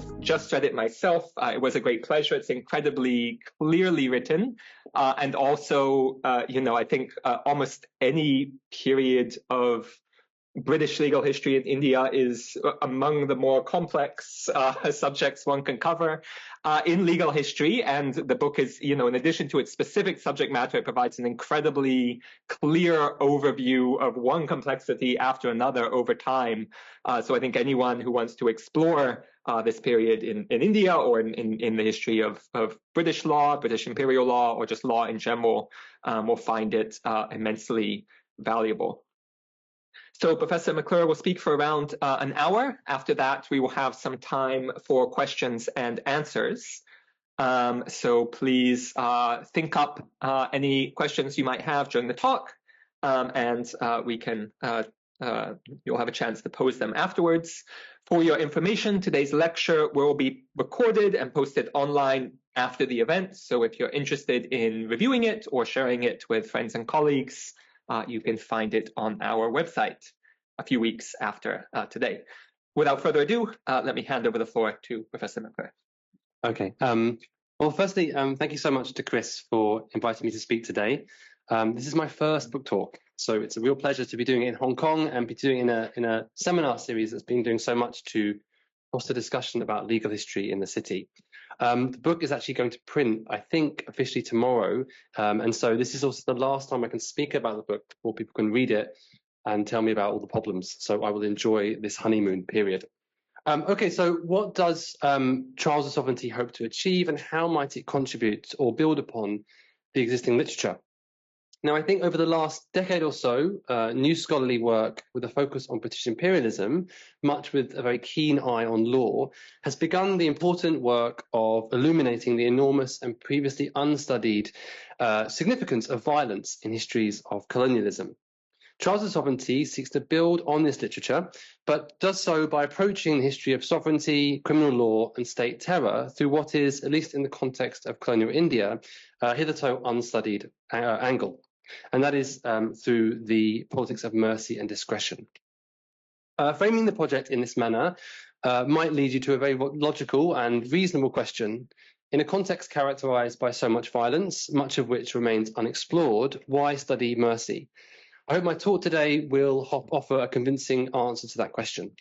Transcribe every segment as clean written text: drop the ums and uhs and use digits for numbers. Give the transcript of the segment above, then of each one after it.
I've just read it myself. It was a great pleasure. It's incredibly clearly written. And also, I think almost any period of British legal history in India is among the more complex subjects one can cover in legal history. And the book is, in addition to its specific subject matter, it provides an incredibly clear overview of one complexity after another over time. So I think anyone who wants to explore this period in India or in the history of British law, British imperial law, or just law in general will find it immensely valuable. So Professor McClure will speak for around an hour. After that, we will have some time for questions and answers. So please think up any questions you might have during the talk, and we can you'll have a chance to pose them afterwards. For your information, today's lecture will be recorded and posted online after the event. So if you're interested in reviewing it or sharing it with friends and colleagues, you can find it on our website a few weeks after today. Without further ado, let me hand over the floor to Professor McClure. Okay. Well, firstly, thank you so much to Chris for inviting me to speak today. This is my first book talk, so it's a real pleasure to be doing it in Hong Kong and be doing it in a seminar series that's been doing so much to foster discussion about legal history in the city. The book is actually going to print, I think, officially tomorrow. And so this is also the last time I can speak about the book before people can read it and tell me about all the problems. So I will enjoy this honeymoon period. Okay, so what does Trials of Sovereignty hope to achieve, and how might it contribute or build upon the existing literature? Now, I think over the last decade or so, new scholarly work with a focus on British imperialism, much with a very keen eye on law, has begun the important work of illuminating the enormous and previously unstudied significance of violence in histories of colonialism. Trials of Sovereignty seeks to build on this literature, but does so by approaching the history of sovereignty, criminal law, and state terror through what is, at least in the context of colonial India, hitherto unstudied angle. And that is through the politics of mercy and discretion. Framing the project in this manner might lead you to a very logical and reasonable question. In a context characterized by so much violence, much of which remains unexplored, why study mercy? I hope my talk today will offer a convincing answer to that question.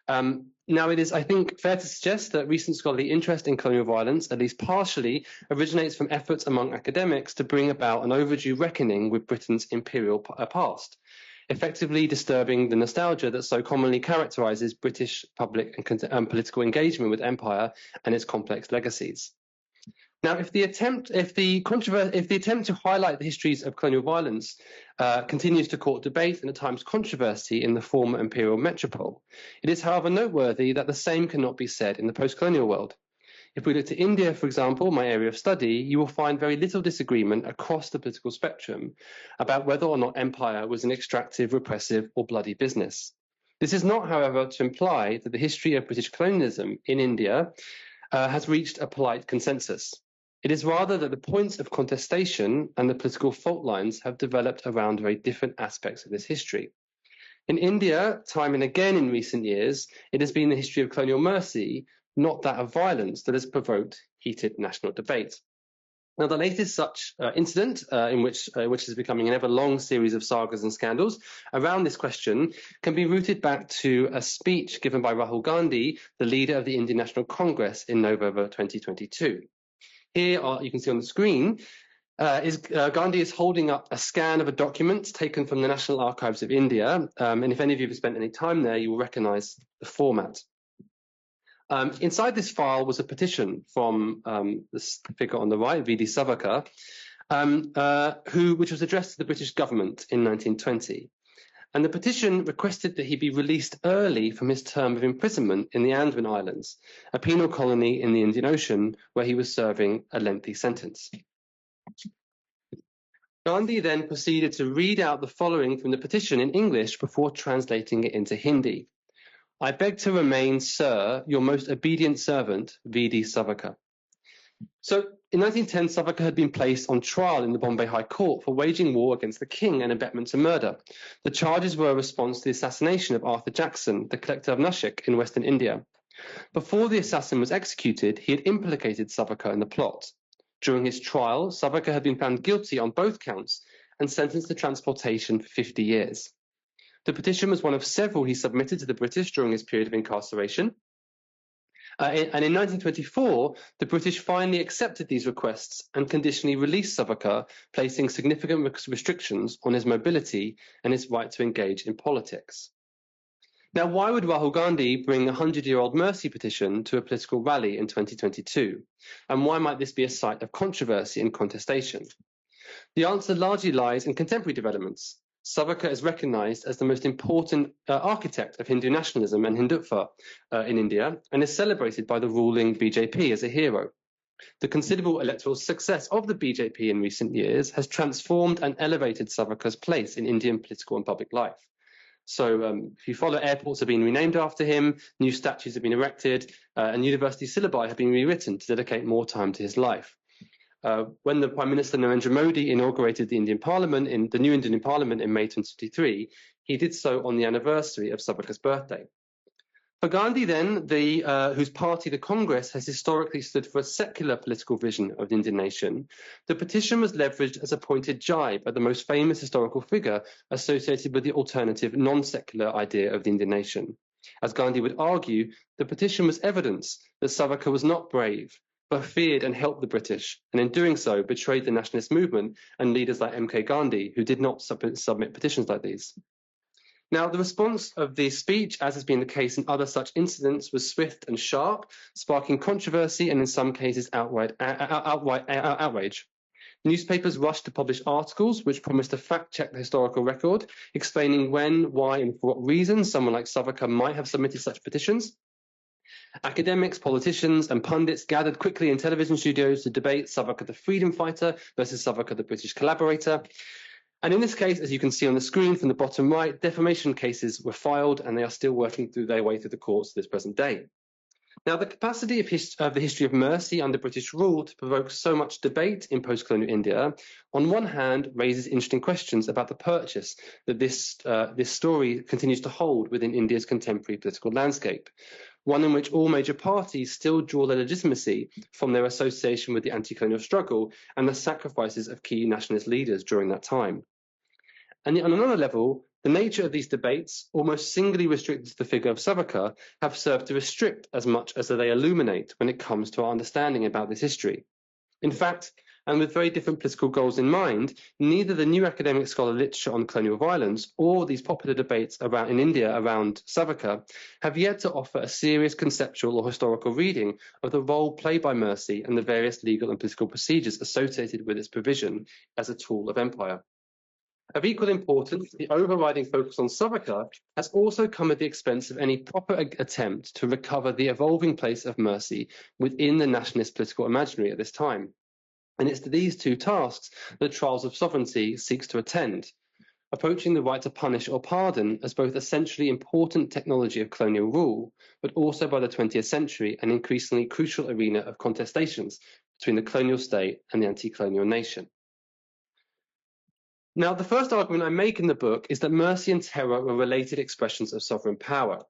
Now, it is, I think, fair to suggest that recent scholarly interest in colonial violence, at least partially, originates from efforts among academics to bring about an overdue reckoning with Britain's imperial past, effectively disturbing the nostalgia that so commonly characterizes British public and political engagement with empire and its complex legacies. Now, if the attempt to highlight the histories of colonial violence continues to court debate and at times controversy in the former imperial metropole, it is, however, noteworthy that the same cannot be said in the post-colonial world. If we look to India, for example, my area of study, you will find very little disagreement across the political spectrum about whether or not empire was an extractive, repressive, or bloody business. This is not, however, to imply that the history of British colonialism in India has reached a polite consensus. It is rather that the points of contestation and the political fault lines have developed around very different aspects of this history. In India, time and again in recent years, it has been the history of colonial mercy, not that of violence, that has provoked heated national debate. Now, the latest such incident, which is becoming an ever-long series of sagas and scandals around this question, can be rooted back to a speech given by Rahul Gandhi, the leader of the Indian National Congress, in November 2022. Here, you can see on the screen, Gandhi is holding up a scan of a document taken from the National Archives of India. And if any of you have spent any time there, you will recognize the format. Inside this file was a petition from this figure on the right, V.D. Savarkar, which was addressed to the British government in 1920. And the petition requested that he be released early from his term of imprisonment in the Andaman Islands, a penal colony in the Indian Ocean where he was serving a lengthy sentence. Gandhi then proceeded to read out the following from the petition in English before translating it into Hindi. I beg to remain, sir, your most obedient servant, V.D. Savarkar. So, in 1910, Savarkar had been placed on trial in the Bombay High Court for waging war against the king and abetment to murder. The charges were a response to the assassination of Arthur Jackson, the collector of Nashik in Western India. Before the assassin was executed, he had implicated Savarkar in the plot. During his trial, Savarkar had been found guilty on both counts and sentenced to transportation for 50 years. The petition was one of several he submitted to the British during his period of incarceration. And in 1924, the British finally accepted these requests and conditionally released Savarkar, placing significant restrictions on his mobility and his right to engage in politics. Now, why would Rahul Gandhi bring a 100-year-old mercy petition to a political rally in 2022? And why might this be a site of controversy and contestation? The answer largely lies in contemporary developments. Savarkar is recognized as the most important architect of Hindu nationalism and Hindutva in India, and is celebrated by the ruling BJP as a hero. The considerable electoral success of the BJP in recent years has transformed and elevated Savarkar's place in Indian political and public life. So if you follow, airports have been renamed after him, new statues have been erected, and university syllabi have been rewritten to dedicate more time to his life. When the Prime Minister Narendra Modi inaugurated the Indian Parliament, the new Indian Parliament in May 2023, he did so on the anniversary of Savarkar's birthday. For Gandhi then, whose party, the Congress, has historically stood for a secular political vision of the Indian nation, the petition was leveraged as a pointed jibe at the most famous historical figure associated with the alternative non-secular idea of the Indian nation. As Gandhi would argue, the petition was evidence that Savarkar was not brave, but feared and helped the British, and in doing so betrayed the nationalist movement and leaders like MK Gandhi, who did not submit petitions like these. Now, the response of the speech, as has been the case in other such incidents, was swift and sharp, sparking controversy and in some cases outright outrage. Newspapers rushed to publish articles which promised to fact-check the historical record, explaining when, why, and for what reason someone like Savarkar might have submitted such petitions. Academics, politicians, and pundits gathered quickly in television studios to debate Savarkar the freedom fighter versus Savarkar the British collaborator. And in this case, as you can see on the screen from the bottom right, defamation cases were filed, and they are still working their way through the courts to this present day. Now, the capacity of the history of mercy under British rule to provoke so much debate in post-colonial India, on one hand, raises interesting questions about the purchase that this story continues to hold within India's contemporary political landscape, one in which all major parties still draw their legitimacy from their association with the anti-colonial struggle and the sacrifices of key nationalist leaders during that time. And on another level, the nature of these debates, almost singly restricted to the figure of Savarkar, have served to restrict as much as they illuminate when it comes to our understanding about this history. In fact, and with very different political goals in mind, neither the new academic scholar literature on colonial violence or these popular debates in India around Savarkar have yet to offer a serious conceptual or historical reading of the role played by mercy and the various legal and political procedures associated with its provision as a tool of empire. Of equal importance, the overriding focus on Savarkar has also come at the expense of any proper attempt to recover the evolving place of mercy within the nationalist political imaginary at this time. And it's to these two tasks that Trials of Sovereignty seeks to attend, approaching the right to punish or pardon as both a centrally important technology of colonial rule, but also by the 20th century an increasingly crucial arena of contestations between the colonial state and the anti-colonial nation. Now, the first argument I make in the book is that mercy and terror are related expressions of sovereign power.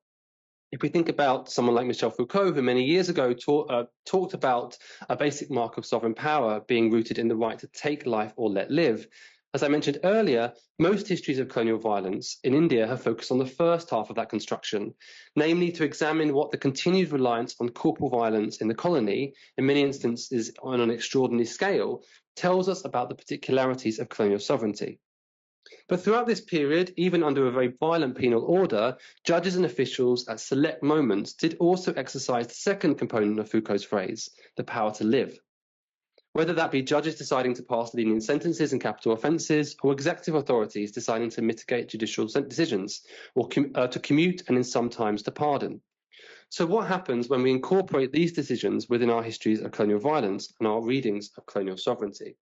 If we think about someone like Michel Foucault, who many years ago talked about a basic mark of sovereign power being rooted in the right to take life or let live, as I mentioned earlier, most histories of colonial violence in India have focused on the first half of that construction, namely to examine what the continued reliance on corporal violence in the colony, in many instances on an extraordinary scale, tells us about the particularities of colonial sovereignty. But throughout this period, even under a very violent penal order, judges and officials at select moments did also exercise the second component of Foucault's phrase, the power to live. Whether that be judges deciding to pass lenient sentences in capital offences, or executive authorities deciding to mitigate judicial decisions, or to commute and in sometimes to pardon. So what happens when we incorporate these decisions within our histories of colonial violence and our readings of colonial sovereignty?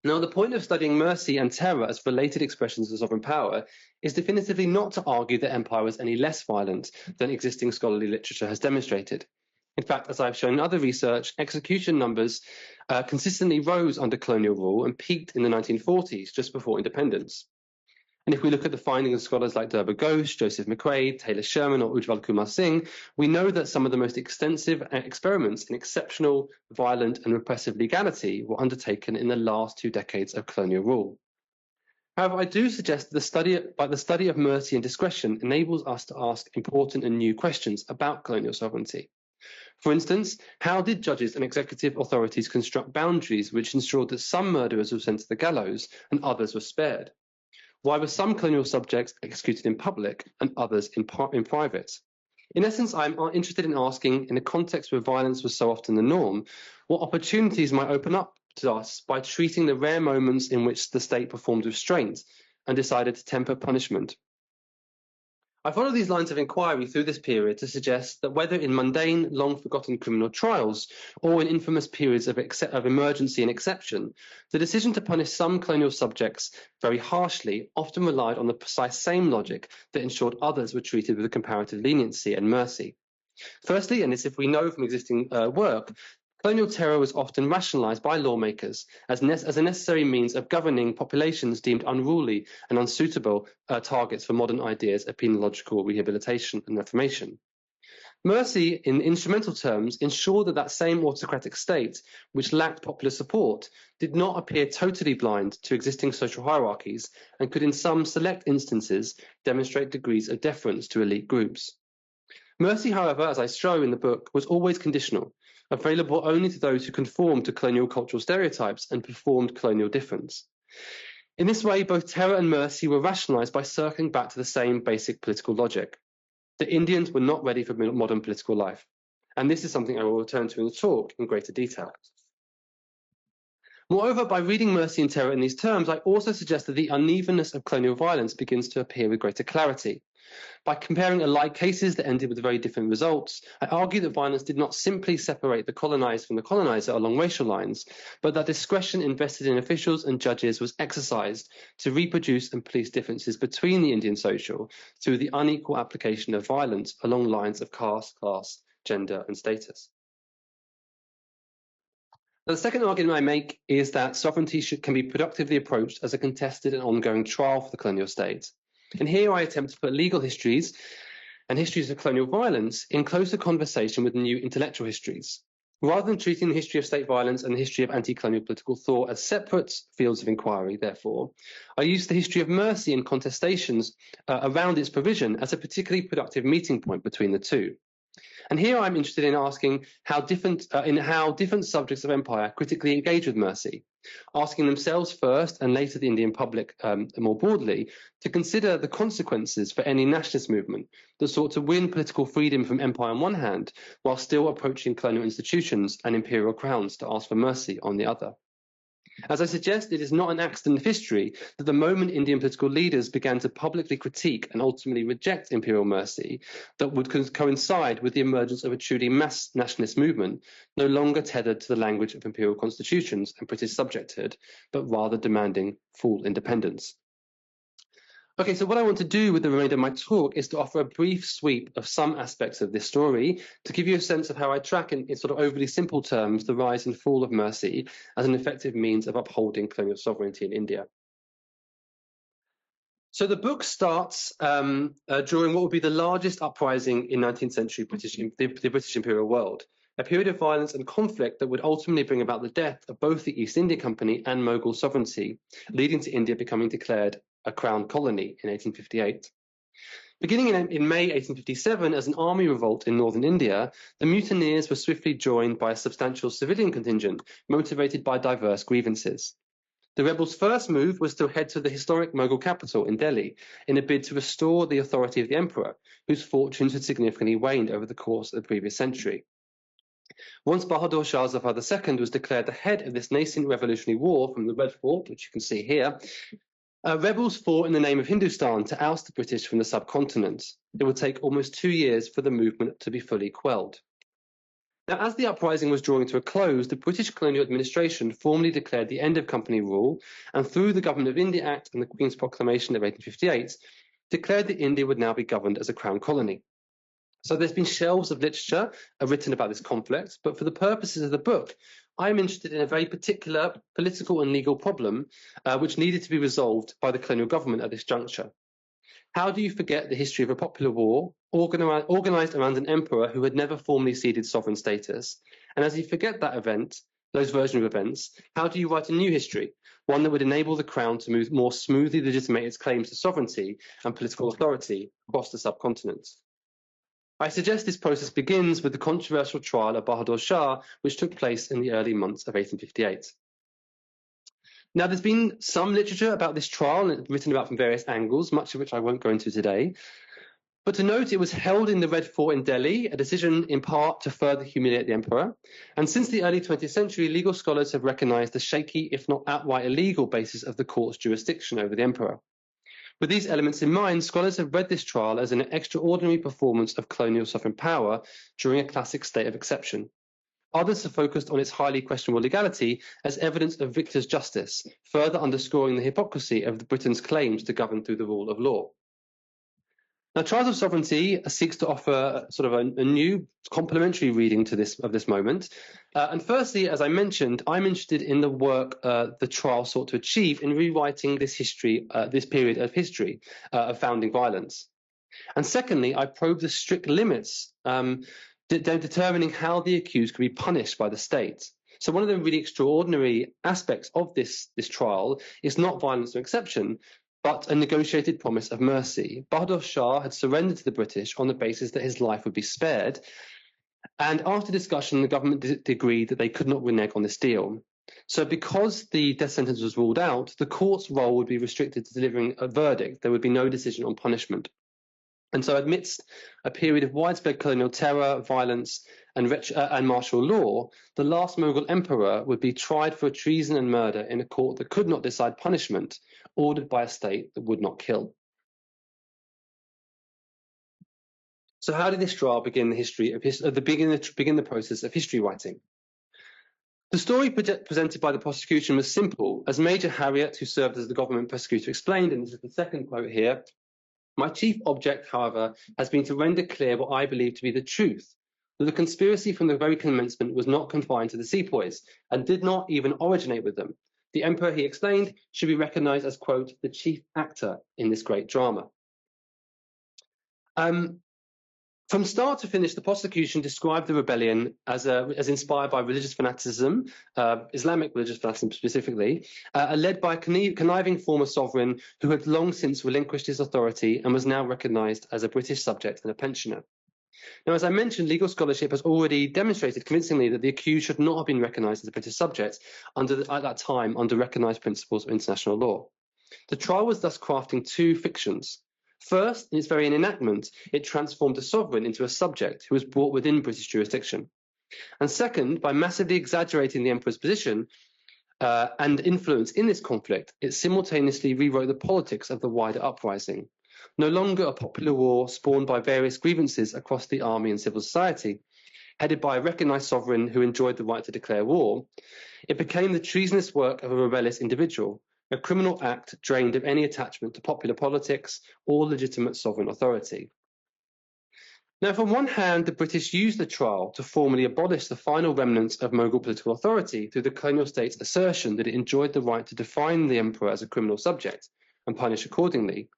Now, the point of studying mercy and terror as related expressions of sovereign power is definitively not to argue that empire was any less violent than existing scholarly literature has demonstrated. In fact, as I've shown in other research, execution numbers consistently rose under colonial rule and peaked in the 1940s, just before independence. And if we look at the findings of scholars like Durba Ghosh, Joseph McQuaid, Taylor Sherman, or Ujjwal Kumar Singh, we know that some of the most extensive experiments in exceptional, violent, and repressive legality were undertaken in the last 2 decades of colonial rule. However, I do suggest that the study of mercy and discretion enables us to ask important and new questions about colonial sovereignty. For instance, how did judges and executive authorities construct boundaries which ensured that some murderers were sent to the gallows and others were spared? Why were some colonial subjects executed in public and others in private? In essence, I'm interested in asking, in a context where violence was so often the norm, what opportunities might open up to us by treating the rare moments in which the state performed restraint and decided to temper punishment. I follow these lines of inquiry through this period to suggest that whether in mundane, long-forgotten criminal trials or in infamous periods of emergency and exception, the decision to punish some colonial subjects very harshly often relied on the precise same logic that ensured others were treated with a comparative leniency and mercy. Firstly, and as if we know from existing work, colonial terror was often rationalized by lawmakers as a necessary means of governing populations deemed unruly and unsuitable targets for modern ideas of penological rehabilitation and reformation. Mercy, in instrumental terms, ensured that that same autocratic state, which lacked popular support, did not appear totally blind to existing social hierarchies and could in some select instances demonstrate degrees of deference to elite groups. Mercy, however, as I show in the book, was always conditional, available only to those who conformed to colonial cultural stereotypes and performed colonial difference. In this way, both terror and mercy were rationalized by circling back to the same basic political logic. The Indians were not ready for modern political life. And this is something I will return to in the talk in greater detail. Moreover, by reading mercy and terror in these terms, I also suggest that the unevenness of colonial violence begins to appear with greater clarity. By comparing alike cases that ended with very different results, I argue that violence did not simply separate the colonized from the colonizer along racial lines, but that discretion invested in officials and judges was exercised to reproduce and police differences between the Indian social through the unequal application of violence along lines of caste, class, gender, and status. Now, the second argument I make is that sovereignty can be productively approached as a contested and ongoing trial for the colonial state. And here I attempt to put legal histories and histories of colonial violence in closer conversation with new intellectual histories. Rather than treating the history of state violence and the history of anti-colonial political thought as separate fields of inquiry, therefore, I use the history of mercy and contestations around its provision as a particularly productive meeting point between the two. And here I'm interested in asking how different subjects of empire critically engage with mercy, asking themselves first and later the Indian public more broadly to consider the consequences for any nationalist movement that sought to win political freedom from empire on one hand, while still approaching colonial institutions and imperial crowns to ask for mercy on the other. As I suggest, it is not an accident of history that the moment Indian political leaders began to publicly critique and ultimately reject imperial mercy, that would coincide with the emergence of a truly mass nationalist movement, no longer tethered to the language of imperial constitutions and British subjecthood, but rather demanding full independence. Okay, so what I want to do with the remainder of my talk is to offer a brief sweep of some aspects of this story to give you a sense of how I track in sort of overly simple terms the rise and fall of mercy as an effective means of upholding colonial sovereignty in India. So the book starts during what would be the largest uprising in 19th century the British imperial world, a period of violence and conflict that would ultimately bring about the death of both the East India Company and Mughal sovereignty, leading to India becoming declared a crown colony in 1858. Beginning in May 1857 as an army revolt in northern India, the mutineers were swiftly joined by a substantial civilian contingent motivated by diverse grievances. The rebels' first move was to head to the historic Mughal capital in Delhi in a bid to restore the authority of the emperor, whose fortunes had significantly waned over the course of the previous century. Once Bahadur Shah Zafar II was declared the head of this nascent revolutionary war from the Red Fort, which you can see here, rebels fought in the name of Hindustan to oust the British from the subcontinent. It would take almost 2 years for the movement to be fully quelled. Now, as the uprising was drawing to a close, the British colonial administration formally declared the end of company rule, and through the Government of India Act and the Queen's Proclamation of 1858, declared that India would now be governed as a crown colony. So there's been shelves of literature written about this conflict, but for the purposes of the book, I'm interested in a very particular political and legal problem which needed to be resolved by the colonial government at this juncture. How do you forget the history of a popular war organized around an emperor who had never formally ceded sovereign status? And as you forget that event, those version of events, how do you write a new history, one that would enable the crown to more smoothly legitimate its claims to sovereignty and political authority across the subcontinent? I suggest this process begins with the controversial trial of Bahadur Shah, which took place in the early months of 1858. Now, there's been some literature about this trial written about from various angles, much of which I won't go into today. But to note, it was held in the Red Fort in Delhi, a decision in part to further humiliate the emperor. And since the early 20th century, legal scholars have recognized the shaky, if not outright illegal, basis of the court's jurisdiction over the emperor. With these elements in mind, scholars have read this trial as an extraordinary performance of colonial sovereign power during a classic state of exception. Others have focused on its highly questionable legality as evidence of victor's justice, further underscoring the hypocrisy of Britain's claims to govern through the rule of law. Now, Trials of Sovereignty seeks to offer sort of a new complementary reading to this moment. And firstly, as I mentioned, I'm interested in the work the trial sought to achieve in rewriting this history, this period of history of founding violence. And secondly, I probe the strict limits determining how the accused could be punished by the state. So one of the really extraordinary aspects of this trial is not violence or exception, but a negotiated promise of mercy. Bahadur Shah had surrendered to the British on the basis that his life would be spared. And after discussion, the government agreed that they could not renege on this deal. So because the death sentence was ruled out, the court's role would be restricted to delivering a verdict. There would be no decision on punishment. And so amidst a period of widespread colonial terror, violence, and martial law, the last Mughal emperor would be tried for treason and murder in a court that could not decide punishment, ordered by a state that would not kill. So how did this trial begin the history of begin the process of history writing? The story presented by the prosecution was simple. As Major Harriet, who served as the government prosecutor, explained, and this is the second quote here, "My chief object, however, has been to render clear what I believe to be the truth, that the conspiracy from the very commencement was not confined to the sepoys and did not even originate with them. The emperor," he explained, "should be recognized as, quote, the chief actor in this great drama." From start to finish, the prosecution described the rebellion as inspired by religious fanaticism, Islamic religious fanaticism specifically, led by a conniving former sovereign who had long since relinquished his authority and was now recognized as a British subject and a pensioner. Now, as I mentioned, legal scholarship has already demonstrated convincingly that the accused should not have been recognized as a British subject at that time under recognized principles of international law. The trial was thus crafting two fictions. First, in its very enactment, it transformed a sovereign into a subject who was brought within British jurisdiction. And second, by massively exaggerating the emperor's position and influence in this conflict, it simultaneously rewrote the politics of the wider uprising. No longer a popular war spawned by various grievances across the army and civil society, headed by a recognized sovereign who enjoyed the right to declare war, it became the treasonous work of a rebellious individual, a criminal act drained of any attachment to popular politics or legitimate sovereign authority. Now, from one hand, the British used the trial to formally abolish the final remnants of Mughal political authority through the colonial state's assertion that it enjoyed the right to define the emperor as a criminal subject and punish accordingly.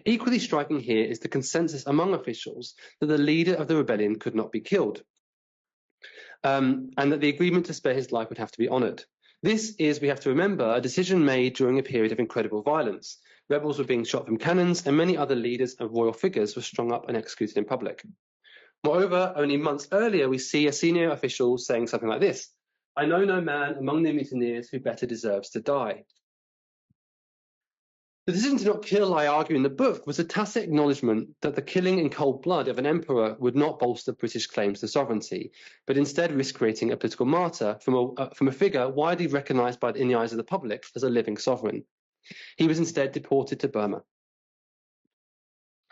Equally striking here is the consensus among officials that the leader of the rebellion could not be killed, and that the agreement to spare his life would have to be honoured. This is, we have to remember, a decision made during a period of incredible violence. Rebels were being shot from cannons, and many other leaders and royal figures were strung up and executed in public. Moreover, only months earlier, we see a senior official saying something like this: "I know no man among the mutineers who better deserves to die." The decision to not kill, I argue in the book, was a tacit acknowledgement that the killing in cold blood of an emperor would not bolster British claims to sovereignty, but instead risk creating a political martyr from a figure widely recognised in the eyes of the public as a living sovereign. He was instead deported to Burma.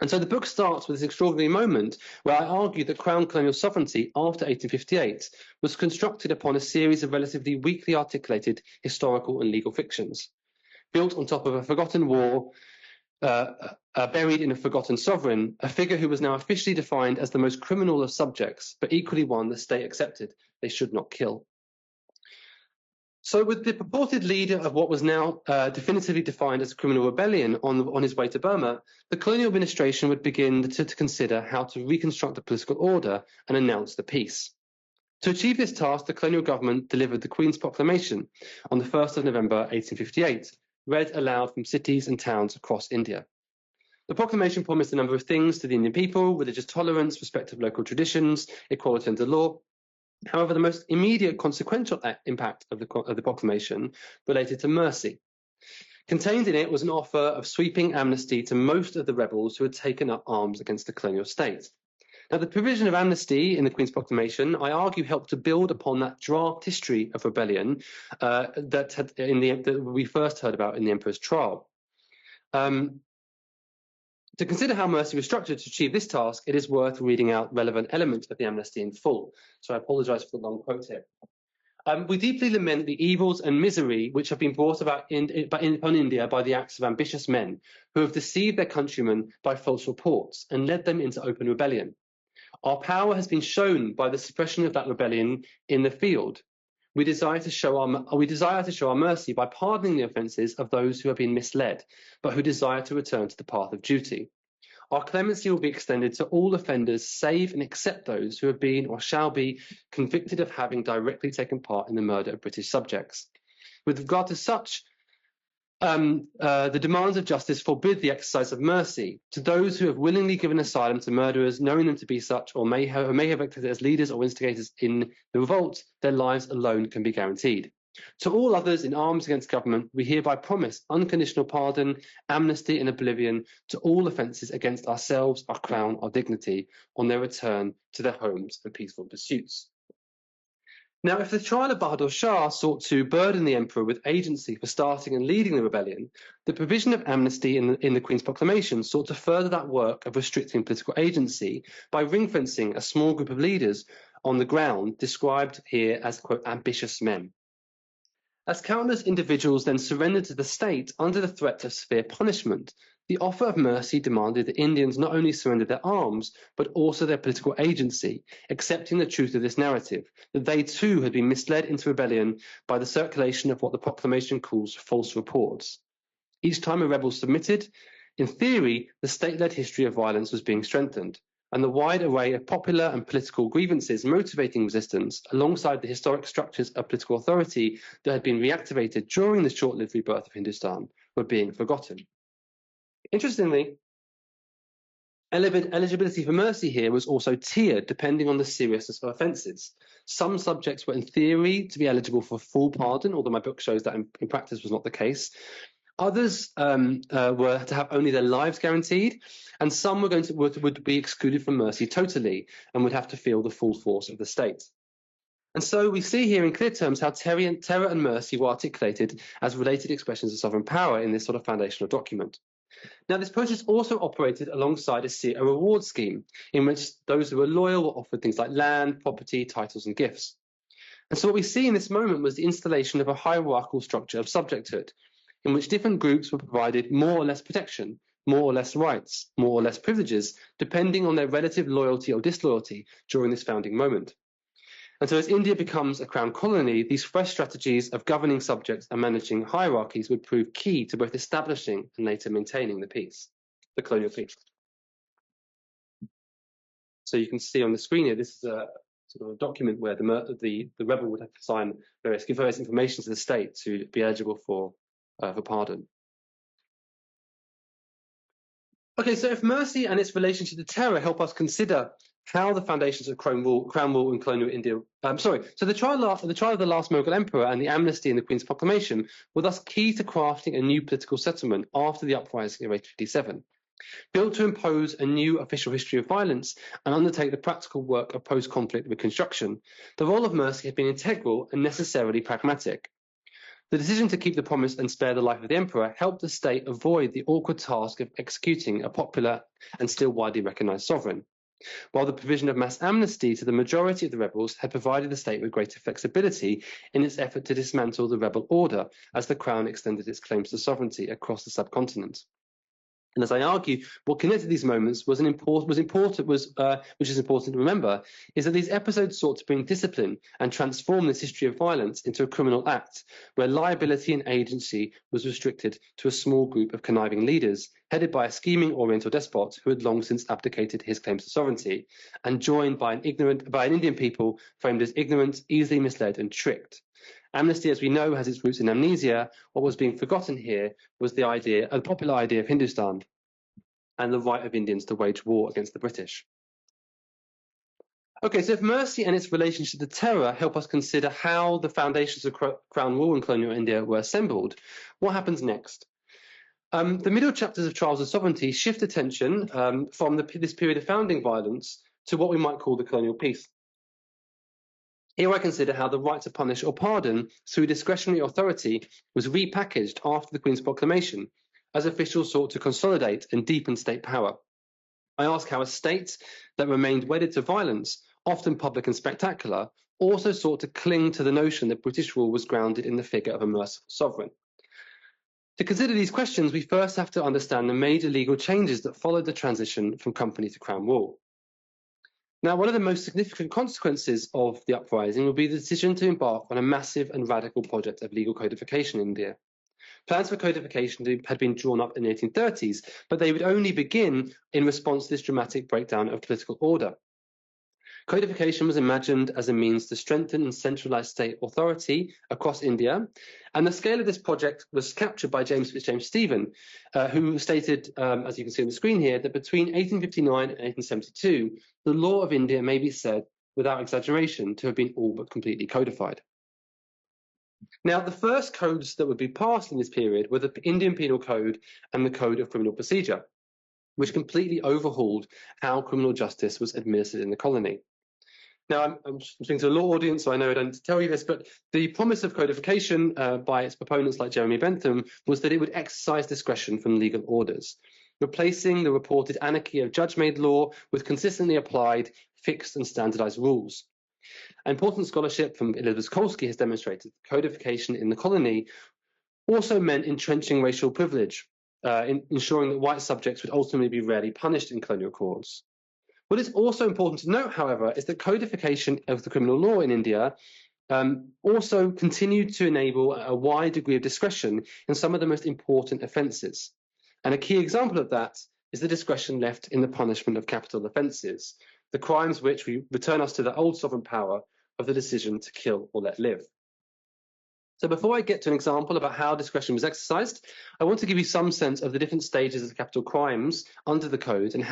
And so the book starts with this extraordinary moment where I argue that Crown colonial sovereignty after 1858 was constructed upon a series of relatively weakly articulated historical and legal fictions, built on top of a forgotten war buried in a forgotten sovereign, a figure who was now officially defined as the most criminal of subjects, but equally one the state accepted they should not kill. So with the purported leader of what was now definitively defined as a criminal rebellion on his way to Burma, the colonial administration would begin to consider how to reconstruct the political order and announce the peace. To achieve this task, the colonial government delivered the Queen's Proclamation on the 1st of November 1858, read aloud from cities and towns across India. The proclamation promised a number of things to the Indian people: religious tolerance, respect of local traditions, equality under law. However, the most immediate consequential impact of the proclamation related to mercy. Contained in it was an offer of sweeping amnesty to most of the rebels who had taken up arms against the colonial state. Now, the provision of amnesty in the Queen's Proclamation, I argue, helped to build upon that draft history of rebellion that we first heard about in the Emperor's trial. To consider how mercy was structured to achieve this task, it is worth reading out relevant elements of the amnesty in full. So I apologise for the long quote here. We deeply lament the evils and misery which have been brought about upon India by the acts of ambitious men who have deceived their countrymen by false reports and led them into open rebellion. Our power has been shown by the suppression of that rebellion in the field. We desire to show our mercy by pardoning the offences of those who have been misled, but who desire to return to the path of duty. Our clemency will be extended to all offenders, save and except those who have been or shall be convicted of having directly taken part in the murder of British subjects. With regard to such, the demands of justice forbid the exercise of mercy to those who have willingly given asylum to murderers, knowing them to be such, or may have acted as leaders or instigators in the revolt. Their lives alone can be guaranteed. To all others in arms against government, we hereby promise unconditional pardon, amnesty and oblivion to all offences against ourselves, our crown, our dignity, on their return to their homes and peaceful pursuits. Now, if the trial of Bahadur Shah sought to burden the emperor with agency for starting and leading the rebellion, the provision of amnesty in the Queen's Proclamation sought to further that work of restricting political agency by ring-fencing a small group of leaders on the ground, described here as, quote, ambitious men. As countless individuals then surrendered to the state under the threat of severe punishment, the offer of mercy demanded that Indians not only surrender their arms, but also their political agency, accepting the truth of this narrative, that they too had been misled into rebellion by the circulation of what the proclamation calls false reports. Each time a rebel submitted, in theory, the state-led history of violence was being strengthened, and the wide array of popular and political grievances motivating resistance, alongside the historic structures of political authority that had been reactivated during the short-lived rebirth of Hindustan, were being forgotten. Interestingly, eligibility for mercy here was also tiered depending on the seriousness of offences. Some subjects were in theory to be eligible for full pardon, although my book shows that in practice was not the case. Others were to have only their lives guaranteed, and some would be excluded from mercy totally and would have to feel the full force of the state. And so we see here in clear terms how terror and mercy were articulated as related expressions of sovereign power in this sort of foundational document. Now, this process also operated alongside a reward scheme in which those who were loyal were offered things like land, property, titles, and gifts. And so what we see in this moment was the installation of a hierarchical structure of subjecthood, in which different groups were provided more or less protection, more or less rights, more or less privileges, depending on their relative loyalty or disloyalty during this founding moment. And so as India becomes a crown colony, these fresh strategies of governing subjects and managing hierarchies would prove key to both establishing and later maintaining the colonial peace. So you can see on the screen here, this is a sort of a document where the rebel would have to give various information to the state to be eligible for pardon. Okay, so if mercy and its relationship to terror help us consider how the foundations of crown rule in colonial India, so the trial of the last Mughal emperor and the amnesty in the Queen's Proclamation were thus key to crafting a new political settlement after the uprising of 1857. Built to impose a new official history of violence and undertake the practical work of post-conflict reconstruction, the role of mercy had been integral and necessarily pragmatic. The decision to keep the promise and spare the life of the emperor helped the state avoid the awkward task of executing a popular and still widely recognised sovereign, while the provision of mass amnesty to the majority of the rebels had provided the state with greater flexibility in its effort to dismantle the rebel order as the crown extended its claims to sovereignty across the subcontinent. And as I argue, what connected these moments which is important to remember, is that these episodes sought to bring discipline and transform this history of violence into a criminal act, where liability and agency was restricted to a small group of conniving leaders, headed by a scheming Oriental despot who had long since abdicated his claims to sovereignty, and joined by an Indian people framed as ignorant, easily misled, and tricked. Amnesty, as we know, has its roots in amnesia. What was being forgotten here was the popular idea of Hindustan and the right of Indians to wage war against the British. Okay, so if mercy and its relationship to terror help us consider how the foundations of Crown Rule in colonial India were assembled, what happens next? The middle chapters of Trials of Sovereignty shift attention from this period of founding violence to what we might call the colonial peace. Here I consider how the right to punish or pardon through discretionary authority was repackaged after the Queen's proclamation, as officials sought to consolidate and deepen state power. I ask how a state that remained wedded to violence, often public and spectacular, also sought to cling to the notion that British rule was grounded in the figure of a merciful sovereign. To consider these questions, we first have to understand the major legal changes that followed the transition from company to Crown Rule. Now, one of the most significant consequences of the uprising will be the decision to embark on a massive and radical project of legal codification in India. Plans for codification had been drawn up in the 1830s, but they would only begin in response to this dramatic breakdown of political order. Codification was imagined as a means to strengthen and centralize state authority across India, and the scale of this project was captured by James Stephen, who stated, as you can see on the screen here, that between 1859 and 1872, the law of India may be said, without exaggeration, to have been all but completely codified. Now, the first codes that would be passed in this period were the Indian Penal Code and the Code of Criminal Procedure, which completely overhauled how criminal justice was administered in the colony. Now, I'm speaking to a law audience, so I know I don't need to tell you this, but the promise of codification by its proponents like Jeremy Bentham was that it would exercise discretion from legal orders, replacing the reported anarchy of judge-made law with consistently applied, fixed and standardized rules. Important scholarship from Elizabeth Kolsky has demonstrated that codification in the colony also meant entrenching racial privilege, ensuring that white subjects would ultimately be rarely punished in colonial courts. What is also important to note, however, is that codification of the criminal law in India also continued to enable a wide degree of discretion in some of the most important offences. And a key example of that is the discretion left in the punishment of capital offences, the crimes which return us to the old sovereign power of the decision to kill or let live. So before I get to an example about how discretion was exercised, I want to give you some sense of the different stages of capital crimes under the code and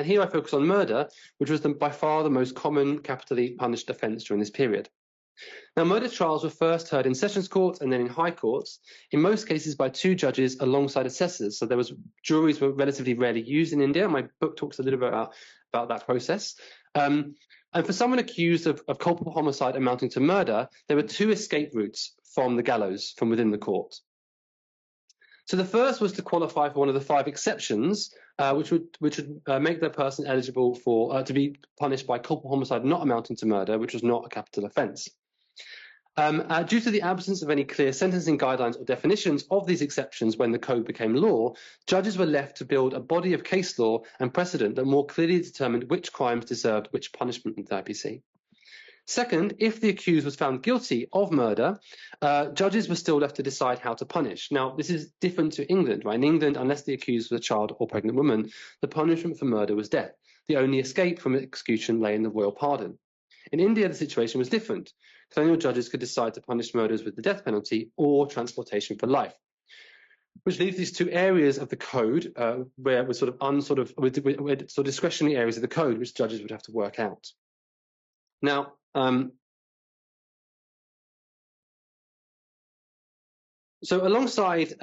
here I focus on murder, which was by far the most common capitally punished offence during this period. Now, murder trials were first heard in sessions courts and then in high courts, in most cases by two judges alongside assessors. So juries were relatively rarely used in India. My book talks a little bit about that process. And for someone accused of culpable homicide amounting to murder, there were two escape routes from the gallows from within the court. So the first was to qualify for one of the 5 exceptions, which would make the person eligible for to be punished by culpable homicide not amounting to murder, which was not a capital offence. Due to the absence of any clear sentencing guidelines or definitions of these exceptions when the code became law, judges were left to build a body of case law and precedent that more clearly determined which crimes deserved which punishment in the IPC. Second, if the accused was found guilty of murder, judges were still left to decide how to punish. Now, this is different to England, right? In England, unless the accused was a child or pregnant woman, the punishment for murder was death. The only escape from execution lay in the royal pardon. In India, the situation was different. Colonial judges could decide to punish murderers with the death penalty or transportation for life, which leaves these two areas of the code where it was discretionary areas of the code which judges would have to work out. Now, so alongside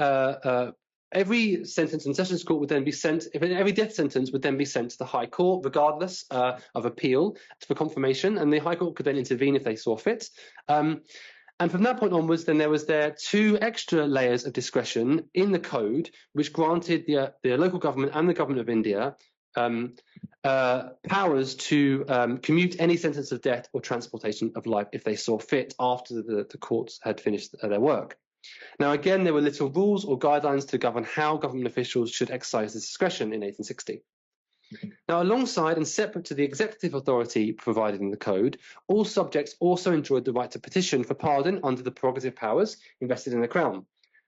every sentence in sessions court would then be sent, every death sentence would then be sent to the High Court, regardless of appeal, for confirmation, and the High Court could then intervene if they saw fit. And from that point onwards, then there was 2 extra layers of discretion in the code, which granted the local government and the government of India powers to commute any sentence of death or transportation of life if they saw fit after the courts had finished their work. Now, again, there were little rules or guidelines to govern how government officials should exercise this discretion in 1860. Now, alongside and separate to the executive authority provided in the Code, all subjects also enjoyed the right to petition for pardon under the prerogative powers invested in the Crown.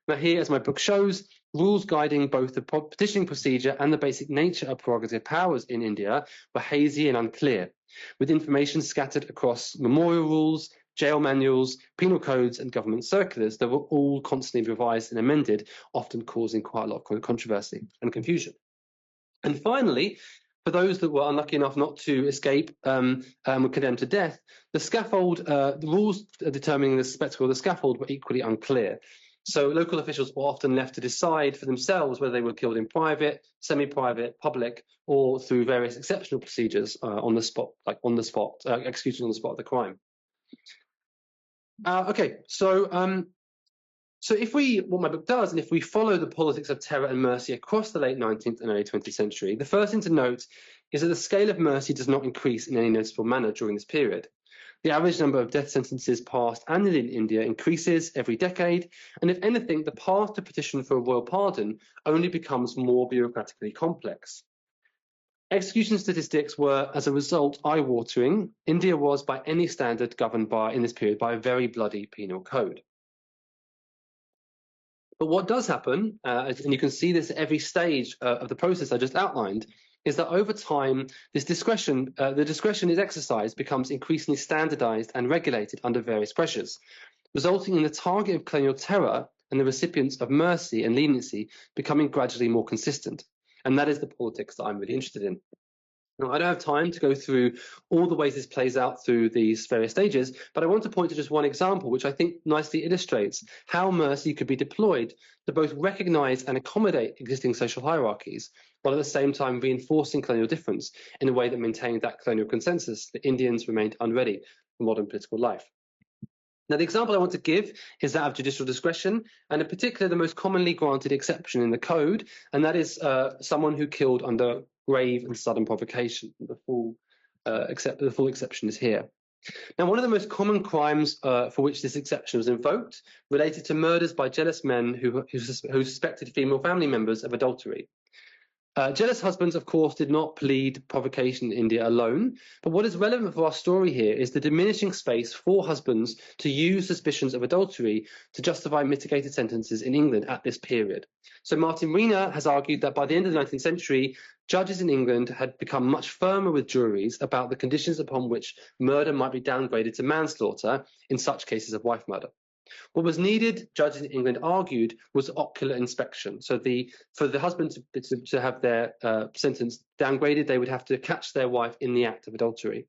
Now here, as my book shows, rules guiding both the petitioning procedure and the basic nature of prerogative powers in India were hazy and unclear, with information scattered across memorial rules, jail manuals, penal codes, and government circulars that were all constantly revised and amended, often causing quite a lot of controversy and confusion. And finally, for those that were unlucky enough not to escape and were condemned to death, the scaffold, the rules determining the spectacle of the scaffold were equally unclear. So local officials were often left to decide for themselves whether they were killed in private, semi-private, public, or through various exceptional procedures on the spot, like on the spot, execution on the spot of the crime. So if what my book does, and if we follow the politics of terror and mercy across the late 19th and early 20th century, the first thing to note is that the scale of mercy does not increase in any noticeable manner during this period. The average number of death sentences passed annually in India increases every decade, and if anything, the path to petition for a royal pardon only becomes more bureaucratically complex. Execution statistics were, as a result, eye-watering. India was, by any standard, governed in this period by a very bloody penal code. But what does happen, and you can see this at every stage of the process I just outlined, is that over time, this discretion, the discretion is exercised, becomes increasingly standardized and regulated under various pressures, resulting in the target of colonial terror and the recipients of mercy and leniency becoming gradually more consistent. And that is the politics that I'm really interested in. Now, I don't have time to go through all the ways this plays out through these various stages, but I want to point to just one example, which I think nicely illustrates how mercy could be deployed to both recognize and accommodate existing social hierarchies, while at the same time reinforcing colonial difference in a way that maintained that colonial consensus that Indians remained unready for modern political life. Now, the example I want to give is that of judicial discretion, and in particular, the most commonly granted exception in the code, and that is someone who killed under grave and sudden provocation. The full exception is here. Now, one of the most common crimes for which this exception was invoked related to murders by jealous men who suspected female family members of adultery. Jealous husbands, of course, did not plead provocation in India alone, but what is relevant for our story here is the diminishing space for husbands to use suspicions of adultery to justify mitigated sentences in England at this period. So Martin Riener has argued that by the end of the 19th century, judges in England had become much firmer with juries about the conditions upon which murder might be downgraded to manslaughter in such cases of wife murder. What was needed, judges in England argued, was ocular inspection. So for the husband to have their sentence downgraded, they would have to catch their wife in the act of adultery.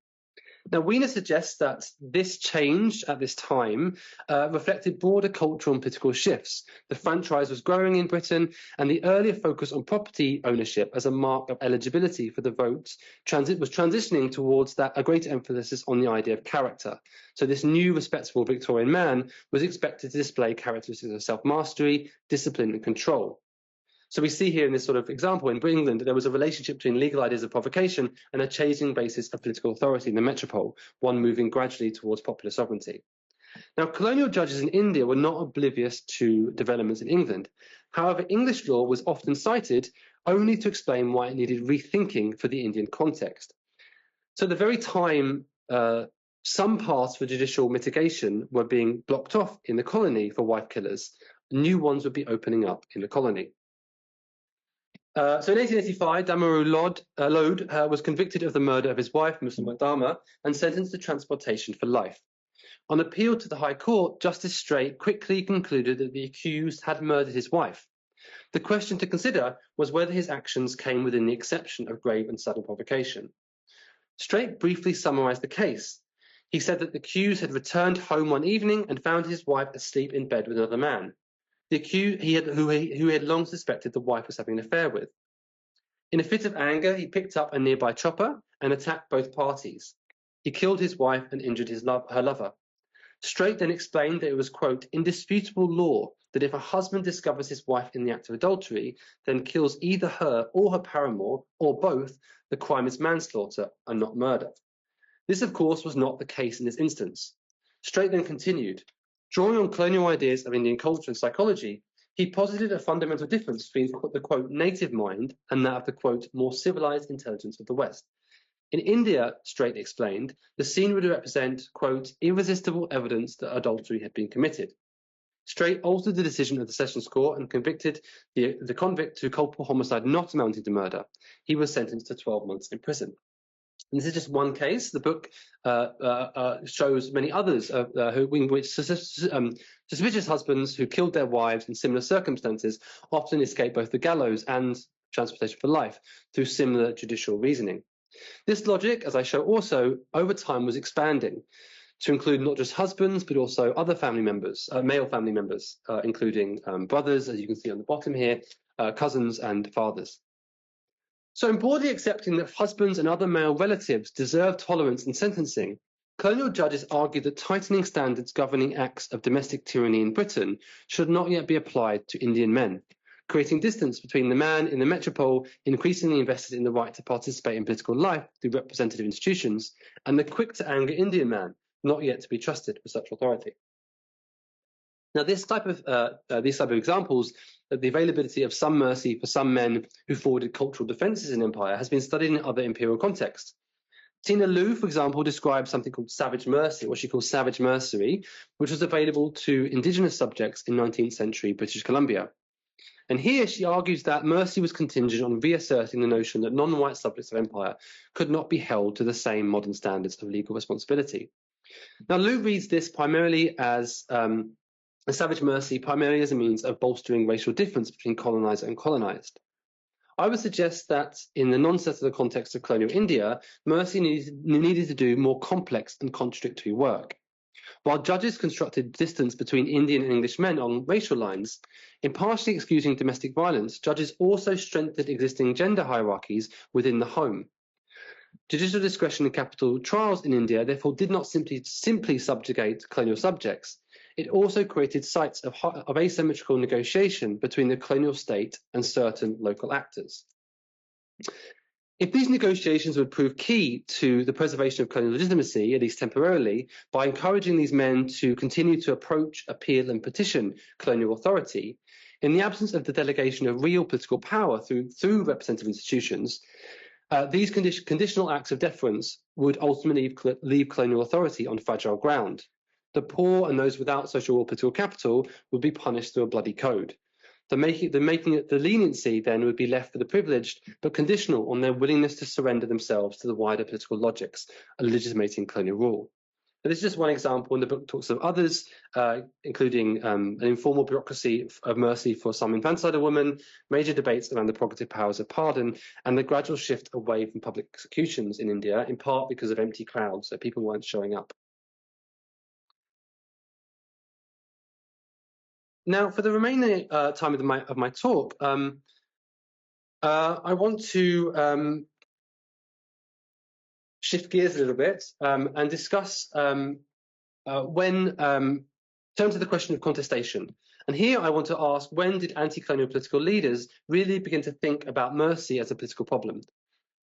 Now, Wiener suggests that this change at this time reflected broader cultural and political shifts. The franchise was growing in Britain, and the earlier focus on property ownership as a mark of eligibility for the vote was transitioning towards a greater emphasis on the idea of character. So this new respectable Victorian man was expected to display characteristics of self-mastery, discipline, and control. So we see here in this sort of example in England that there was a relationship between legal ideas of provocation and a changing basis of political authority in the metropole, one moving gradually towards popular sovereignty. Now, colonial judges in India were not oblivious to developments in England. However, English law was often cited only to explain why it needed rethinking for the Indian context. So at the very time some paths for judicial mitigation were being blocked off in the colony for wife killers, new ones would be opening up in the colony. So in 1885, Damaru Lode was convicted of the murder of his wife, Muslim Dama, and sentenced to transportation for life. On appeal to the High Court, Justice Strait quickly concluded that the accused had murdered his wife. The question to consider was whether his actions came within the exception of grave and sudden provocation. Strait briefly summarized the case. He said that the accused had returned home one evening and found his wife asleep in bed with another man. The accused, who he had long suspected the wife was having an affair with. In a fit of anger, he picked up a nearby chopper and attacked both parties. He killed his wife and injured her lover. Strait then explained that it was, quote, indisputable law that if a husband discovers his wife in the act of adultery, then kills either her or her paramour, or both, the crime is manslaughter and not murder. This, of course, was not the case in this instance. Strait then continued, Drawing on colonial ideas of Indian culture and psychology, he posited a fundamental difference between the, quote, native mind and that of the, quote, more civilized intelligence of the West. In India, Strait explained, the scene would represent, quote, irresistible evidence that adultery had been committed. Strait altered the decision of the Sessions Court and convicted the convict to culpable homicide not amounting to murder. He was sentenced to 12 months in prison. And this is just one case. The book shows many others in which suspicious husbands who killed their wives in similar circumstances often escape both the gallows and transportation for life through similar judicial reasoning. This logic, as I show also, over time was expanding to include not just husbands, but also other family members, male family members, including brothers, as you can see on the bottom here, cousins and fathers. So in broadly accepting that husbands and other male relatives deserve tolerance in sentencing, colonial judges argued that tightening standards governing acts of domestic tyranny in Britain should not yet be applied to Indian men, creating distance between the man in the metropole increasingly invested in the right to participate in political life through representative institutions, and the quick-to-anger Indian man, not yet to be trusted with such authority. Now, these type of examples, the availability of some mercy for some men who forwarded cultural defences in empire, has been studied in other imperial contexts. Tina Liu, for example, describes something called savage mercy, what she calls savage mercy, which was available to indigenous subjects in 19th century British Columbia. And here she argues that mercy was contingent on reasserting the notion that non-white subjects of empire could not be held to the same modern standards of legal responsibility. Now, Liu reads this primarily as a savage mercy primarily as a means of bolstering racial difference between colonizer and colonized. I would suggest that in the non-settler context of colonial India, mercy needed to do more complex and contradictory work. While judges constructed distance between Indian and English men on racial lines, in partially excusing domestic violence, judges also strengthened existing gender hierarchies within the home. Judicial discretion in capital trials in India therefore did not simply subjugate colonial subjects. It also created sites of asymmetrical negotiation between the colonial state and certain local actors. If these negotiations would prove key to the preservation of colonial legitimacy, at least temporarily, by encouraging these men to continue to approach, appeal and petition colonial authority, in the absence of the delegation of real political power through representative institutions, these conditional acts of deference would ultimately leave colonial authority on fragile ground. The poor and those without social or political capital would be punished through a bloody code. The leniency then would be left for the privileged, but conditional on their willingness to surrender themselves to the wider political logics legitimating colonial rule. Now, this is just one example, and the book talks of others, including an informal bureaucracy of mercy for some infanticide of women, major debates around the prerogative powers of pardon, and the gradual shift away from public executions in India, in part because of empty crowds, so people weren't showing up. Now, for the remaining time of my talk, I want to shift gears a little bit and discuss turn to the question of contestation. And here I want to ask, when did anti-colonial political leaders really begin to think about mercy as a political problem?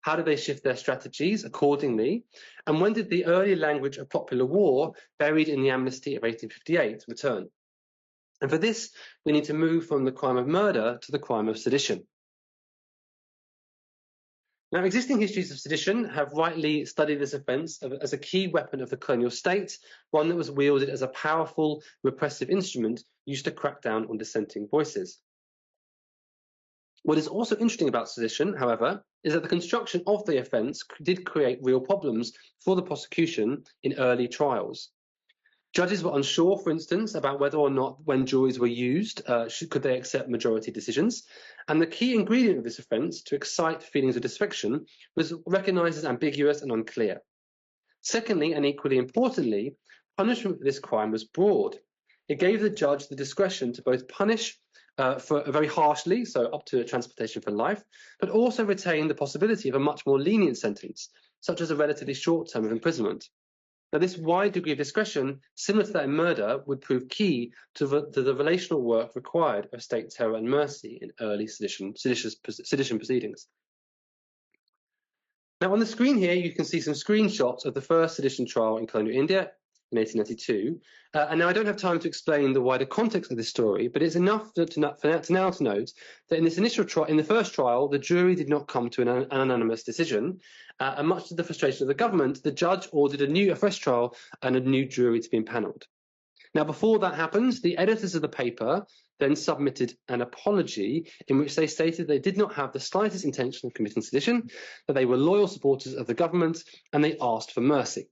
How did they shift their strategies accordingly? And when did the early language of popular war, buried in the amnesty of 1858, return? And for this, we need to move from the crime of murder to the crime of sedition. Now, existing histories of sedition have rightly studied this offence as a key weapon of the colonial state, one that was wielded as a powerful repressive instrument used to crack down on dissenting voices. What is also interesting about sedition, however, is that the construction of the offence did create real problems for the prosecution in early trials. Judges were unsure, for instance, about whether or not, when juries were used, could they accept majority decisions. And the key ingredient of this offence, to excite feelings of disaffection, was recognised as ambiguous and unclear. Secondly, and equally importantly, punishment for this crime was broad. It gave the judge the discretion to both punish very harshly, so up to transportation for life, but also retain the possibility of a much more lenient sentence, such as a relatively short term of imprisonment. Now, this wide degree of discretion, similar to that in murder, would prove key to the relational work required of state terror and mercy in early sedition proceedings. Now, on the screen here, you can see some screenshots of the first sedition trial in colonial India in 1892. And now I don't have time to explain the wider context of this story, but it's enough to now to note that in this initial trial, in the first trial, the jury did not come to an unanimous decision, and much to the frustration of the government, the judge ordered a fresh trial and a new jury to be impaneled. Now, before that happened, the editors of the paper then submitted an apology in which they stated they did not have the slightest intention of committing sedition, that they were loyal supporters of the government, and they asked for mercy.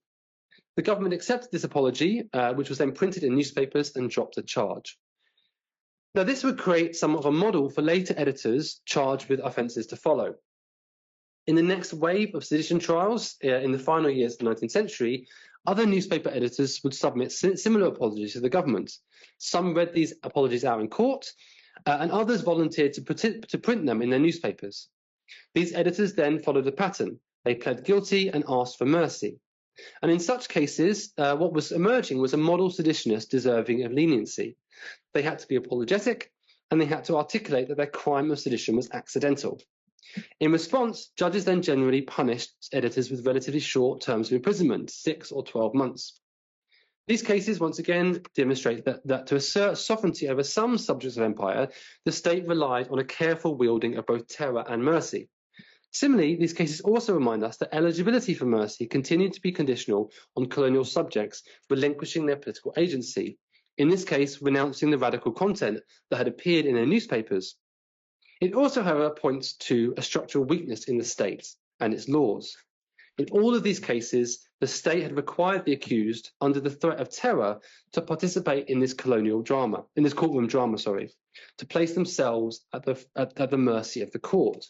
The government accepted this apology, which was then printed in newspapers and dropped the charge. Now, this would create somewhat of a model for later editors charged with offences to follow. In the next wave of sedition trials in the final years of the 19th century, other newspaper editors would submit similar apologies to the government. Some read these apologies out in court, and others volunteered to print them in their newspapers. These editors then followed a pattern. They pled guilty and asked for mercy. And in such cases, what was emerging was a model seditionist deserving of leniency. They had to be apologetic, and they had to articulate that their crime of sedition was accidental. In response, judges then generally punished editors with relatively short terms of imprisonment, 6 or 12 months. These cases once again demonstrate that to assert sovereignty over some subjects of empire, the state relied on a careful wielding of both terror and mercy. Similarly, these cases also remind us that eligibility for mercy continued to be conditional on colonial subjects relinquishing their political agency, in this case renouncing the radical content that had appeared in their newspapers. It also, however, points to a structural weakness in the state and its laws. In all of these cases, the state had required the accused, under the threat of terror, to participate in this courtroom drama, to place themselves at the mercy of the court.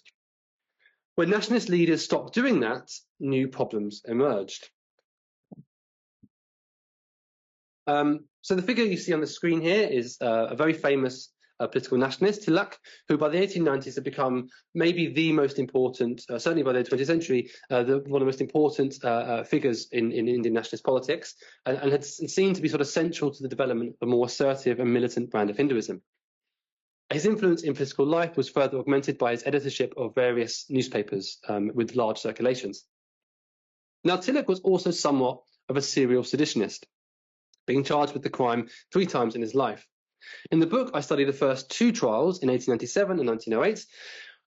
When nationalist leaders stopped doing that, new problems emerged. So the figure you see on the screen here is a very famous political nationalist, CUHK, who by the 1890s had become maybe the most important, certainly by the 20th century, one of the most important figures in Indian nationalist politics, and had seen to be sort of central to the development of a more assertive and militant brand of Hinduism. His influence in political life was further augmented by his editorship of various newspapers with large circulations. Now, CUHK was also somewhat of a serial seditionist, being charged with the crime 3 times in his life. In the book, I study the first 2 trials in 1897 and 1908,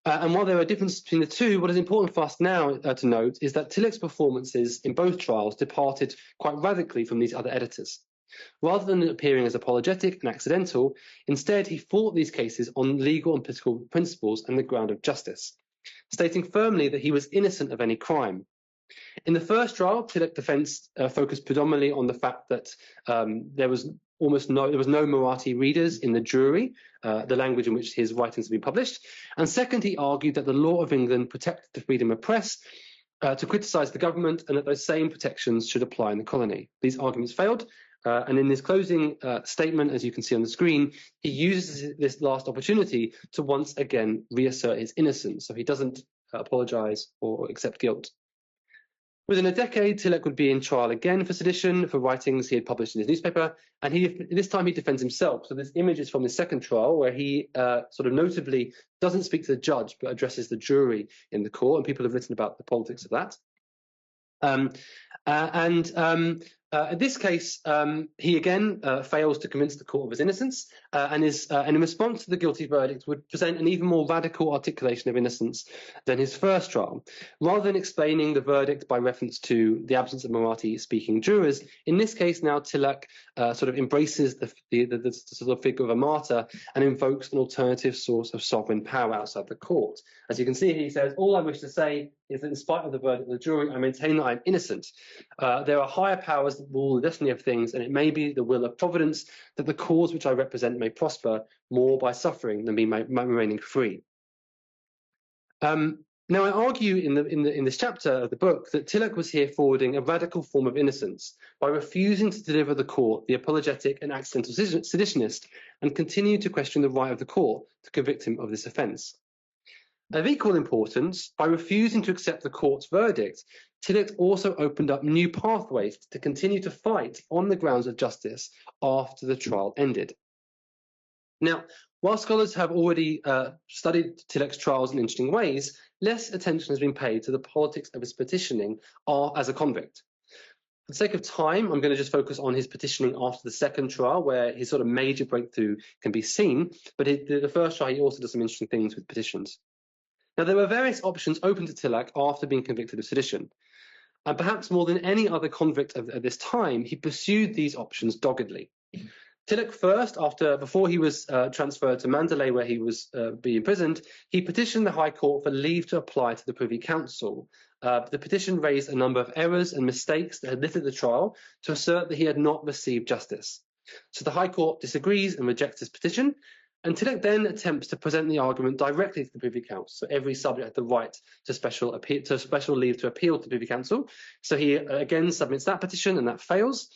and while there are differences between the two, what is important for us now to note is that CUHK's performances in both trials departed quite radically from these other editors. Rather than appearing as apologetic and accidental, instead he fought these cases on legal and political principles and the ground of justice, stating firmly that he was innocent of any crime. In the first trial, CUHK defense focused predominantly on the fact that there was no Marathi readers in the jury, the language in which his writings had been published. And second, he argued that the law of England protected the freedom of press to criticise the government, and that those same protections should apply in the colony. These arguments failed, and in his closing statement, as you can see on the screen, he uses this last opportunity to once again reassert his innocence. So he doesn't apologise or accept guilt. Within a decade, CUHK would be in trial again for sedition for writings he had published in his newspaper, and this time he defends himself. So this image is from the second trial, where he sort of notably doesn't speak to the judge, but addresses the jury in the court, and people have written about the politics of that. In this case, he again fails to convince the court of his innocence, and in response to the guilty verdict would present an even more radical articulation of innocence than his first trial. Rather than explaining the verdict by reference to the absence of Marathi-speaking jurors, in this case now CUHK sort of embraces the sort of figure of a martyr and invokes an alternative source of sovereign power outside the court. As you can see, he says, "All I wish to say is that in spite of the verdict of the jury, I maintain that I am innocent. There are higher powers that rule the destiny of things, and it may be the will of Providence that the cause which I represent may prosper more by suffering than by remaining free." Now, I argue in this chapter of the book that CUHK was here forwarding a radical form of innocence by refusing to deliver the court the apologetic and accidental seditionist, and continue to question the right of the court to convict him of this offence. Of equal importance, by refusing to accept the court's verdict, CUHK also opened up new pathways to continue to fight on the grounds of justice after the trial ended. Now, while scholars have already studied CUHK's trials in interesting ways, less attention has been paid to the politics of his petitioning as a convict. For the sake of time, I'm going to just focus on his petitioning after the second trial, where his sort of major breakthrough can be seen. But the first trial, he also does some interesting things with petitions. Now, there were various options open to Tilak after being convicted of sedition. And perhaps more than any other convict at this time, he pursued these options doggedly. Tilak first, before he was transferred to Mandalay, where he was being imprisoned, he petitioned the High Court for leave to apply to the Privy Council. The petition raised a number of errors and mistakes that had littered the trial to assert that he had not received justice. So the High Court disagrees and rejects his petition, and Tilak then attempts to present the argument directly to the Privy Council. So every subject had the right to special leave to appeal to the Privy Council. So he again submits that petition, and that fails.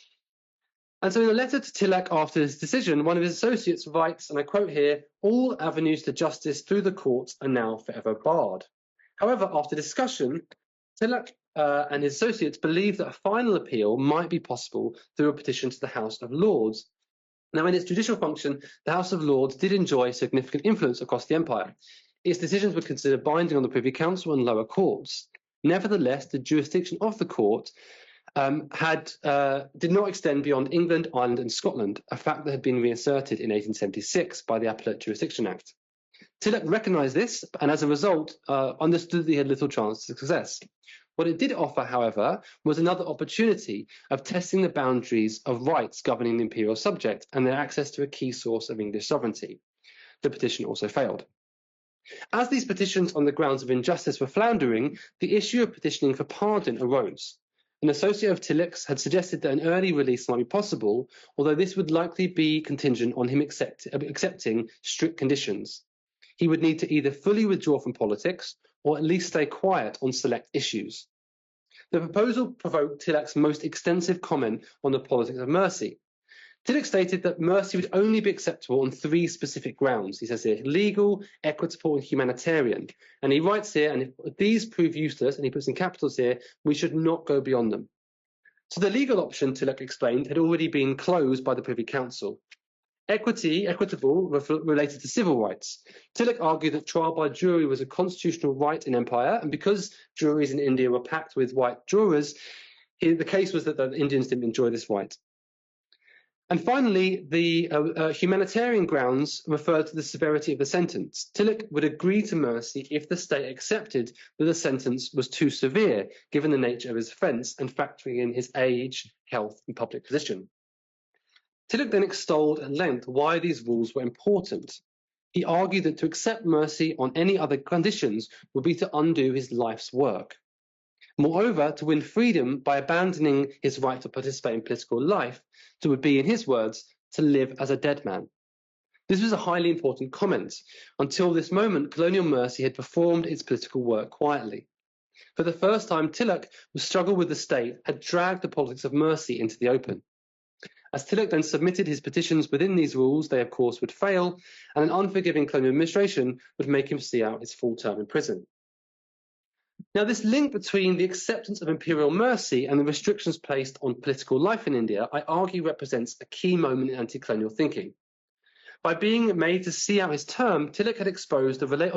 And so in a letter to Tilak after his decision, one of his associates writes, and I quote here, "All avenues to justice through the courts are now forever barred." However, after discussion, Tilak and his associates believe that a final appeal might be possible through a petition to the House of Lords. Now, in its judicial function, the House of Lords did enjoy significant influence across the empire. Its decisions were considered binding on the Privy Council and lower courts. Nevertheless, the jurisdiction of the court did not extend beyond England, Ireland, and Scotland, a fact that had been reasserted in 1876 by the Appellate Jurisdiction Act. Tilak recognised this, and as a result, understood that he had little chance of success. What it did offer, however, was another opportunity of testing the boundaries of rights governing the imperial subject and their access to a key source of English sovereignty. The petition also failed. As these petitions on the grounds of injustice were floundering, the issue of petitioning for pardon arose. An associate of Tilak's had suggested that an early release might be possible, although this would likely be contingent on him accepting strict conditions. He would need to either fully withdraw from politics or at least stay quiet on select issues. The proposal provoked Tilak's most extensive comment on the politics of mercy. Tilak stated that mercy would only be acceptable on 3 specific grounds. He says here, legal, equitable, and humanitarian. And he writes here, and if these prove useless, and he puts in capitals here, we should not go beyond them. So the legal option, Tilak explained, had already been closed by the Privy Council. Equitable, related to civil rights. Tilak argued that trial by jury was a constitutional right in empire, and because juries in India were packed with white jurors, the case was that the Indians didn't enjoy this right. And finally, the humanitarian grounds referred to the severity of the sentence. Tilak would agree to mercy if the state accepted that the sentence was too severe, given the nature of his offence and factoring in his age, health, and public position. Tilak then extolled at length why these rules were important. He argued that to accept mercy on any other conditions would be to undo his life's work. Moreover, to win freedom by abandoning his right to participate in political life would be, in his words, to live as a dead man. This was a highly important comment. Until this moment, colonial mercy had performed its political work quietly. For the first time, Tilak, who struggled with the state, had dragged the politics of mercy into the open. As Tilak then submitted his petitions within these rules, they of course would fail, and an unforgiving colonial administration would make him see out his full term in prison. Now, this link between the acceptance of imperial mercy and the restrictions placed on political life in India, I argue, represents a key moment in anti-colonial thinking. By being made to see out his term, Tilak had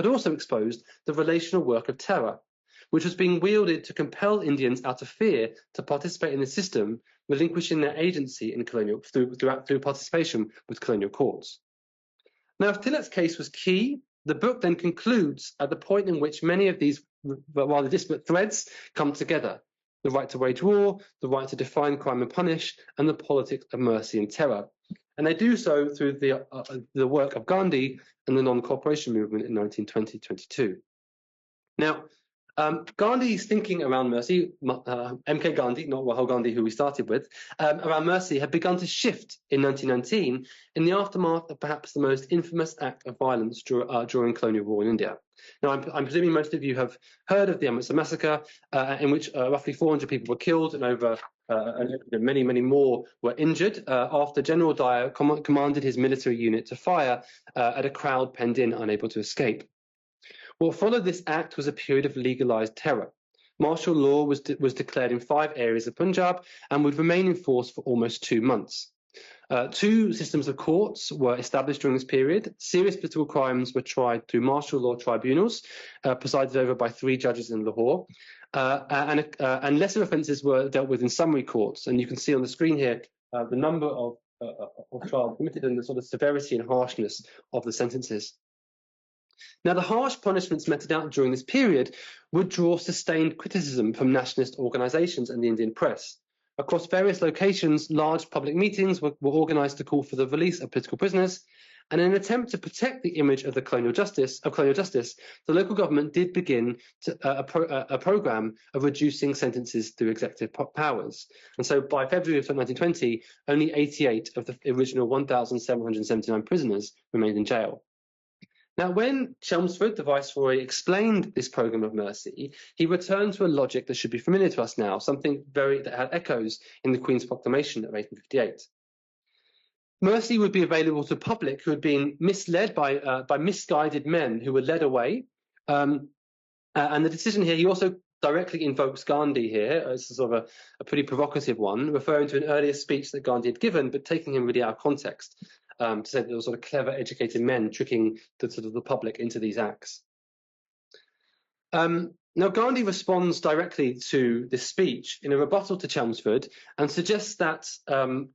also exposed the relational work of terror, which was being wielded to compel Indians out of fear to participate in the system, relinquishing their agency in through participation with colonial courts. Now, if Tilak's case was key, the book then concludes at the point in which many of these rather disparate threads come together: the right to wage war, the right to define crime and punish, and the politics of mercy and terror. And they do so through the work of Gandhi and the non-cooperation movement in 1920-22. Now, Gandhi's thinking around mercy, MK Gandhi, not Rahul Gandhi, who we started with, around mercy had begun to shift in 1919 in the aftermath of perhaps the most infamous act of violence during colonial rule in India. Now, I'm presuming most of you have heard of the Amritsar massacre, in which roughly 400 people were killed and over many, many more were injured after General Dyer commanded his military unit to fire at a crowd penned in, unable to escape. What followed this act was a period of legalized terror. Martial law was declared in 5 areas of Punjab and would remain in force for almost 2 months. Two systems of courts were established during this period. Serious political crimes were tried through martial law tribunals, presided over by 3 judges in Lahore, and lesser offences were dealt with in summary courts. And you can see on the screen here the number of trials committed and the sort of severity and harshness of the sentences. Now, the harsh punishments meted out during this period would draw sustained criticism from nationalist organisations and the Indian press. Across various locations, large public meetings were organised to call for the release of political prisoners, and in an attempt to protect the image of the colonial justice, the local government did begin a programme of reducing sentences through executive powers. And so by February of 1920, only 88 of the original 1,779 prisoners remained in jail. Now, when Chelmsford, the Viceroy, explained this programme of mercy, he returned to a logic that should be familiar to us now, something that had echoes in the Queen's Proclamation of 1858. Mercy would be available to the public who had been misled by misguided men who were led away. And the decision here, he also directly invokes Gandhi here. It's sort of a pretty provocative one, referring to an earlier speech that Gandhi had given, but taking him really out of context. To say that there were sort of clever, educated men tricking the public into these acts. Now, Gandhi responds directly to this speech in a rebuttal to Chelmsford and suggests that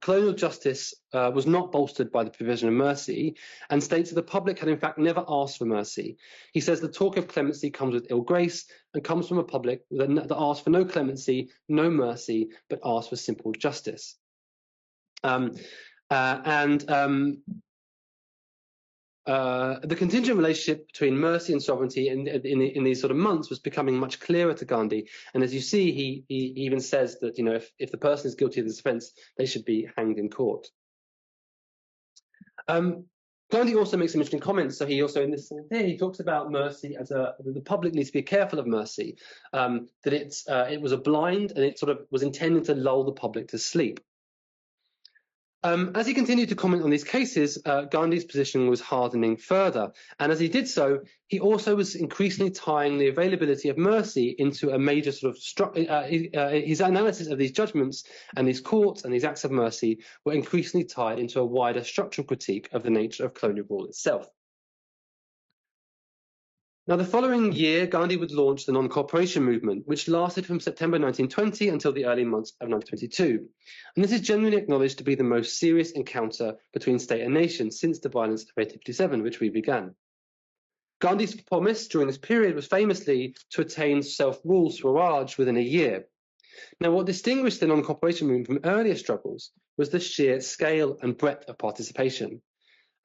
colonial justice was not bolstered by the provision of mercy, and states that the public had in fact never asked for mercy. He says the talk of clemency comes with ill grace and comes from a public that asks for no clemency, no mercy, but asks for simple justice. The contingent relationship between mercy and sovereignty in these sort of months was becoming much clearer to Gandhi. And as you see, he even says that, you know, if the person is guilty of this offence, they should be hanged in court. Gandhi also makes some interesting comments. So he also, in this here, he talks about mercy as the public needs to be careful of mercy, that it was a blind and it sort of was intended to lull the public to sleep. As he continued to comment on these cases, Gandhi's position was hardening further. And as he did so, he also was increasingly tying the availability of mercy into a major sort of his analysis of these judgments and these courts and these acts of mercy were increasingly tied into a wider structural critique of the nature of colonial rule itself. Now, the following year, Gandhi would launch the non-cooperation movement, which lasted from September 1920 until the early months of 1922. And this is generally acknowledged to be the most serious encounter between state and nation since the violence of 1857, which we began. Gandhi's promise during this period was famously to attain self-rule, Swaraj, within a year. Now, what distinguished the non-cooperation movement from earlier struggles was the sheer scale and breadth of participation.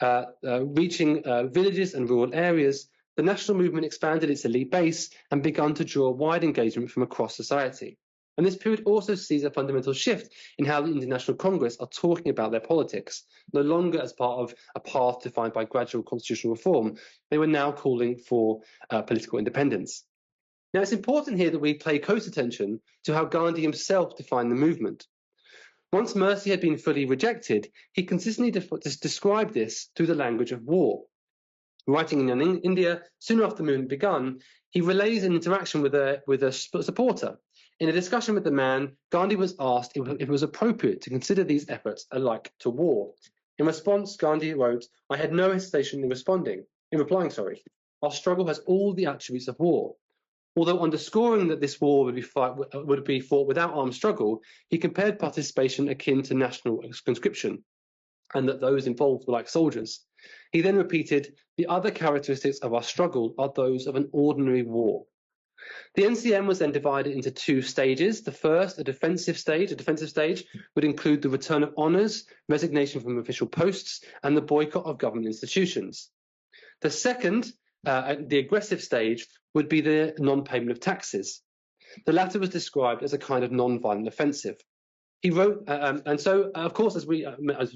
Reaching villages and rural areas, the national movement expanded its elite base and begun to draw wide engagement from across society. And this period also sees a fundamental shift in how the International Congress are talking about their politics. No longer as part of a path defined by gradual constitutional reform, they were now calling for political independence. Now, it's important here that we pay close attention to how Gandhi himself defined the movement. Once mercy had been fully rejected, he consistently described this through the language of war. Writing in India, soon after the movement begun, he relays an interaction with a supporter. In a discussion with the man, Gandhi was asked if it was appropriate to consider these efforts alike to war. In response, Gandhi wrote, "I had no hesitation in replying, our struggle has all the attributes of war." Although underscoring that this war would be fought without armed struggle, he compared participation akin to national conscription, and that those involved were like soldiers. He then repeated, "The other characteristics of our struggle are those of an ordinary war." The NCM was then divided into 2 stages. The first, a defensive stage, would include the return of honours, resignation from official posts, and the boycott of government institutions. The second, the aggressive stage, would be the non-payment of taxes. The latter was described as a kind of non-violent offensive. He wrote, and so, of course, as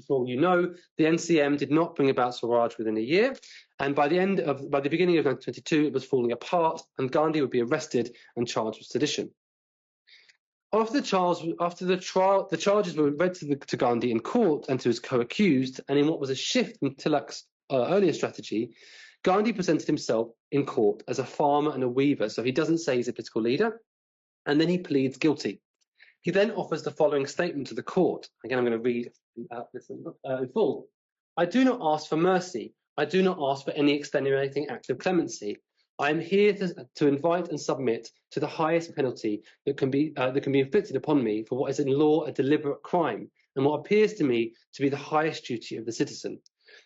all you know, the NCM did not bring about Swaraj within a year, and by the beginning of 1922, it was falling apart, and Gandhi would be arrested and charged with sedition. After the trial, the charges were read to Gandhi in court and to his co-accused, and in what was a shift from Tilak's earlier strategy, Gandhi presented himself in court as a farmer and a weaver, so he doesn't say he's a political leader, and then he pleads guilty. He then offers the following statement to the court. Again, I'm going to read this in full. I do not ask for mercy. I do not ask for any extenuating act of clemency. I am here to invite and submit to the highest penalty that can be inflicted upon me for what is in law a deliberate crime, and what appears to me to be the highest duty of the citizen.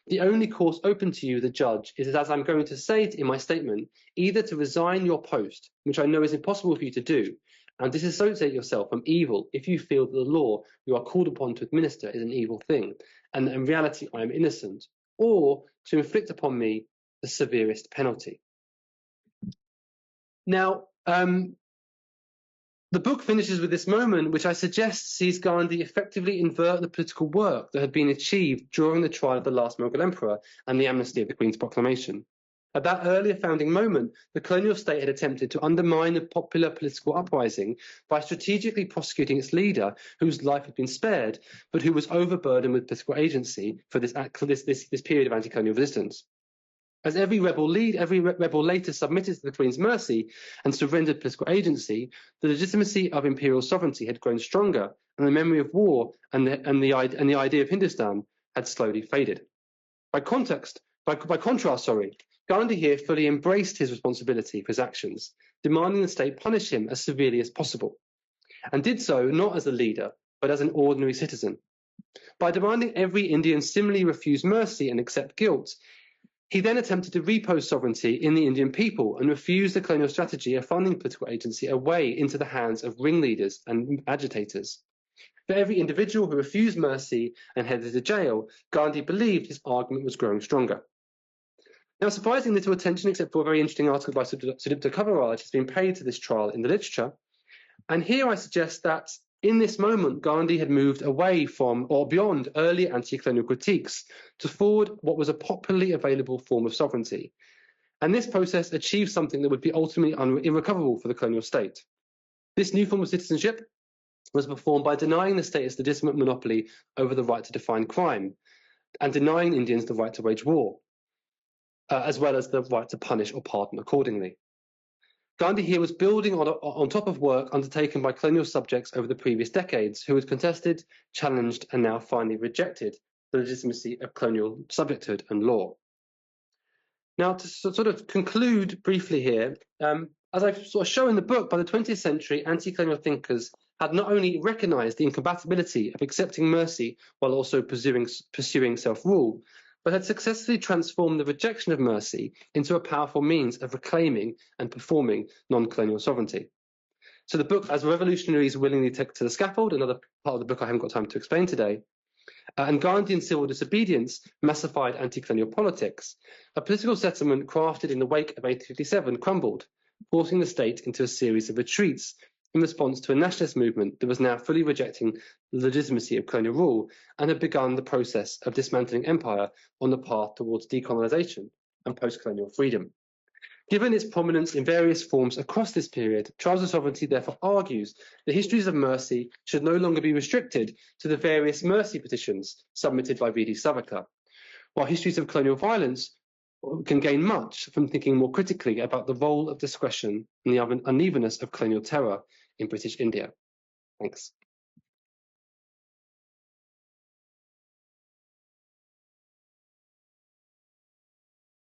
The only course open to you, the judge, is, as I'm going to say in my statement, either to resign your post, which I know is impossible for you to do, and disassociate yourself from evil if you feel that the law you are called upon to administer is an evil thing, and that in reality I am innocent, or to inflict upon me the severest penalty. Now, the book finishes with this moment, which I suggest sees Gandhi effectively invert the political work that had been achieved during the trial of the last Mughal emperor and the amnesty of the Queen's proclamation. At that earlier founding moment, the colonial state had attempted to undermine the popular political uprising by strategically prosecuting its leader, whose life had been spared, but who was overburdened with political agency for this period of anti-colonial resistance. As every rebel later submitted to the Queen's mercy and surrendered political agency, the legitimacy of imperial sovereignty had grown stronger, and the memory of war and the idea of Hindustan had slowly faded. By contrast, Gandhi here fully embraced his responsibility for his actions, demanding the state punish him as severely as possible, and did so not as a leader, but as an ordinary citizen. By demanding every Indian similarly refuse mercy and accept guilt, he then attempted to repose sovereignty in the Indian people and refused the colonial strategy of funding political agency away into the hands of ringleaders and agitators. For every individual who refused mercy and headed to jail, Gandhi believed his argument was growing stronger. Now, surprising little attention, except for a very interesting article by Sudipta Kaviraj, has been paid to this trial in the literature. And here I suggest that in this moment, Gandhi had moved away from or beyond early anti-colonial critiques to forward what was a popularly available form of sovereignty. And this process achieved something that would be ultimately irrecoverable for the colonial state. This new form of citizenship was performed by denying the state its legitimate monopoly over the right to define crime and denying Indians the right to wage war, as well as the right to punish or pardon accordingly. Gandhi here was building on top of work undertaken by colonial subjects over the previous decades who had contested, challenged, and now finally rejected the legitimacy of colonial subjecthood and law. Now, to sort of conclude briefly here, as I've sort of shown in the book, by the 20th century, anti-colonial thinkers had not only recognized the incompatibility of accepting mercy while also pursuing self-rule, but had successfully transformed the rejection of mercy into a powerful means of reclaiming and performing non-colonial sovereignty. So the book, As Revolutionaries Willingly Take to the Scaffold, another part of the book I haven't got time to explain today, and Gandhian Civil Disobedience, Massified Anti-Colonial Politics, a political settlement crafted in the wake of 1857 crumbled, forcing the state into a series of retreats in response to a nationalist movement that was now fully rejecting the legitimacy of colonial rule and had begun the process of dismantling empire on the path towards decolonization and post-colonial freedom. Given its prominence in various forms across this period, Trials of Sovereignty therefore argues that histories of mercy should no longer be restricted to the various mercy petitions submitted by V.D. Savarkar, while histories of colonial violence can gain much from thinking more critically about the role of discretion and the unevenness of colonial terror in British India. Thanks.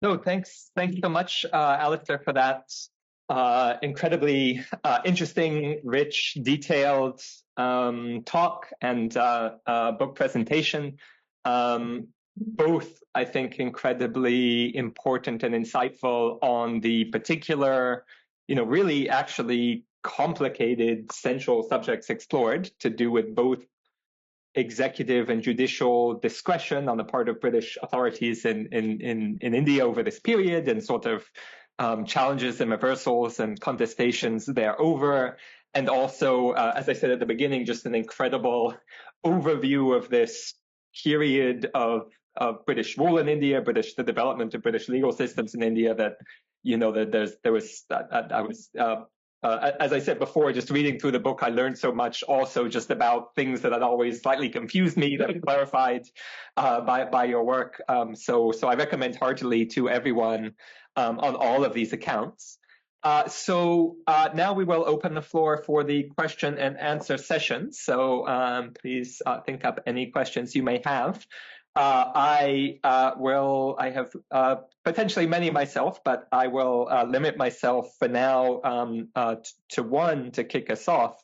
No, thanks so much, Alastair, for that incredibly interesting, rich, detailed talk and book presentation. Both, I think, incredibly important and insightful on the particular, really actually complicated central subjects explored to do with both executive and judicial discretion on the part of British authorities in India over this period, and sort of challenges and reversals and contestations thereover. And also, as I said at the beginning, just an incredible overview of this period of British rule in India, the development of British legal systems in India. That as I said before, just reading through the book, I learned so much also just about things that had always slightly confused me that were clarified by your work. So I recommend heartily to everyone on all of these accounts. So now we will open the floor for the question and answer session. So please think up any questions you may have. I have potentially many myself, but I will limit myself for now to one to kick us off.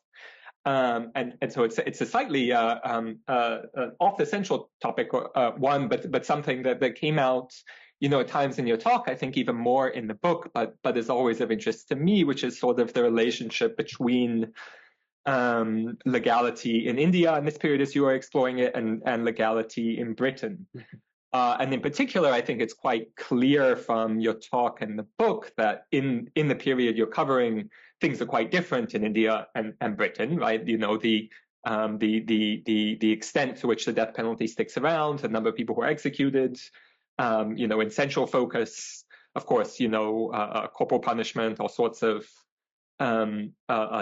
And so it's a slightly off the central topic one, but something that came out, at times in your talk, I think even more in the book, but is always of interest to me, which is sort of the relationship between legality in India in this period as you are exploring it, and legality in Britain. And in particular, I think it's quite clear from your talk and the book that in the period you're covering, things are quite different in India and Britain, right? The extent to which the death penalty sticks around, the number of people who are executed, in central focus, of course, corporal punishment, all sorts of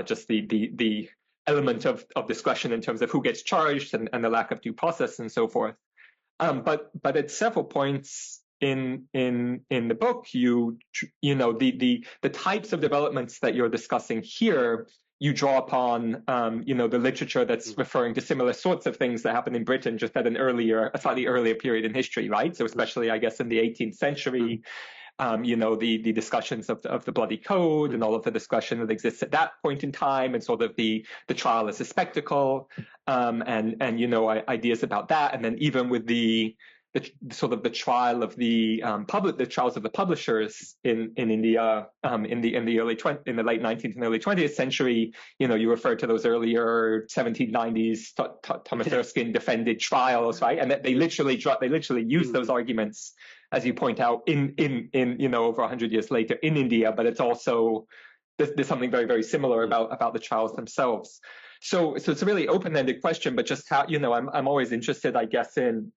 just the element of discretion in terms of who gets charged and the lack of due process and so forth. But at several points in the book, the types of developments that you're discussing here, you draw upon the literature that's referring to similar sorts of things that happened in Britain just at a slightly earlier period in history, right? So especially, I guess, in the 18th century, the discussions of the Bloody Code and all of the discussion that exists at that point in time, and sort of the trial as a spectacle, and ideas about that, and then even with the sort of the trial of the trials of the publishers in India in the late 19th and early 20th century. You referred to those earlier 1790s Thomas Erskine defended trials, right? And that they literally used those arguments, as you point out, in over 100 years later in India. But it's also there's something very, very similar about the trials themselves. So it's a really open-ended question, but just how I'm always interested, I guess, in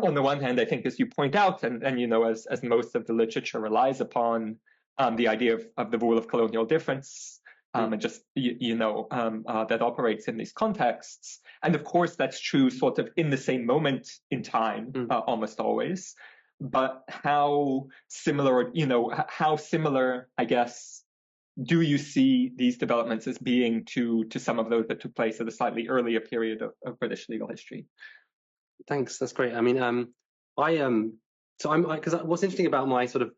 on the one hand, I think, as you point out, and as most of the literature relies upon, the idea of the rule of colonial difference, and just that operates in these contexts. And of course, that's true sort of in the same moment in time, almost always. But how similar, I guess, do you see these developments as being to some of those that took place at a slightly earlier period of British legal history? Thanks, that's great. I mean, because what's interesting about my sort of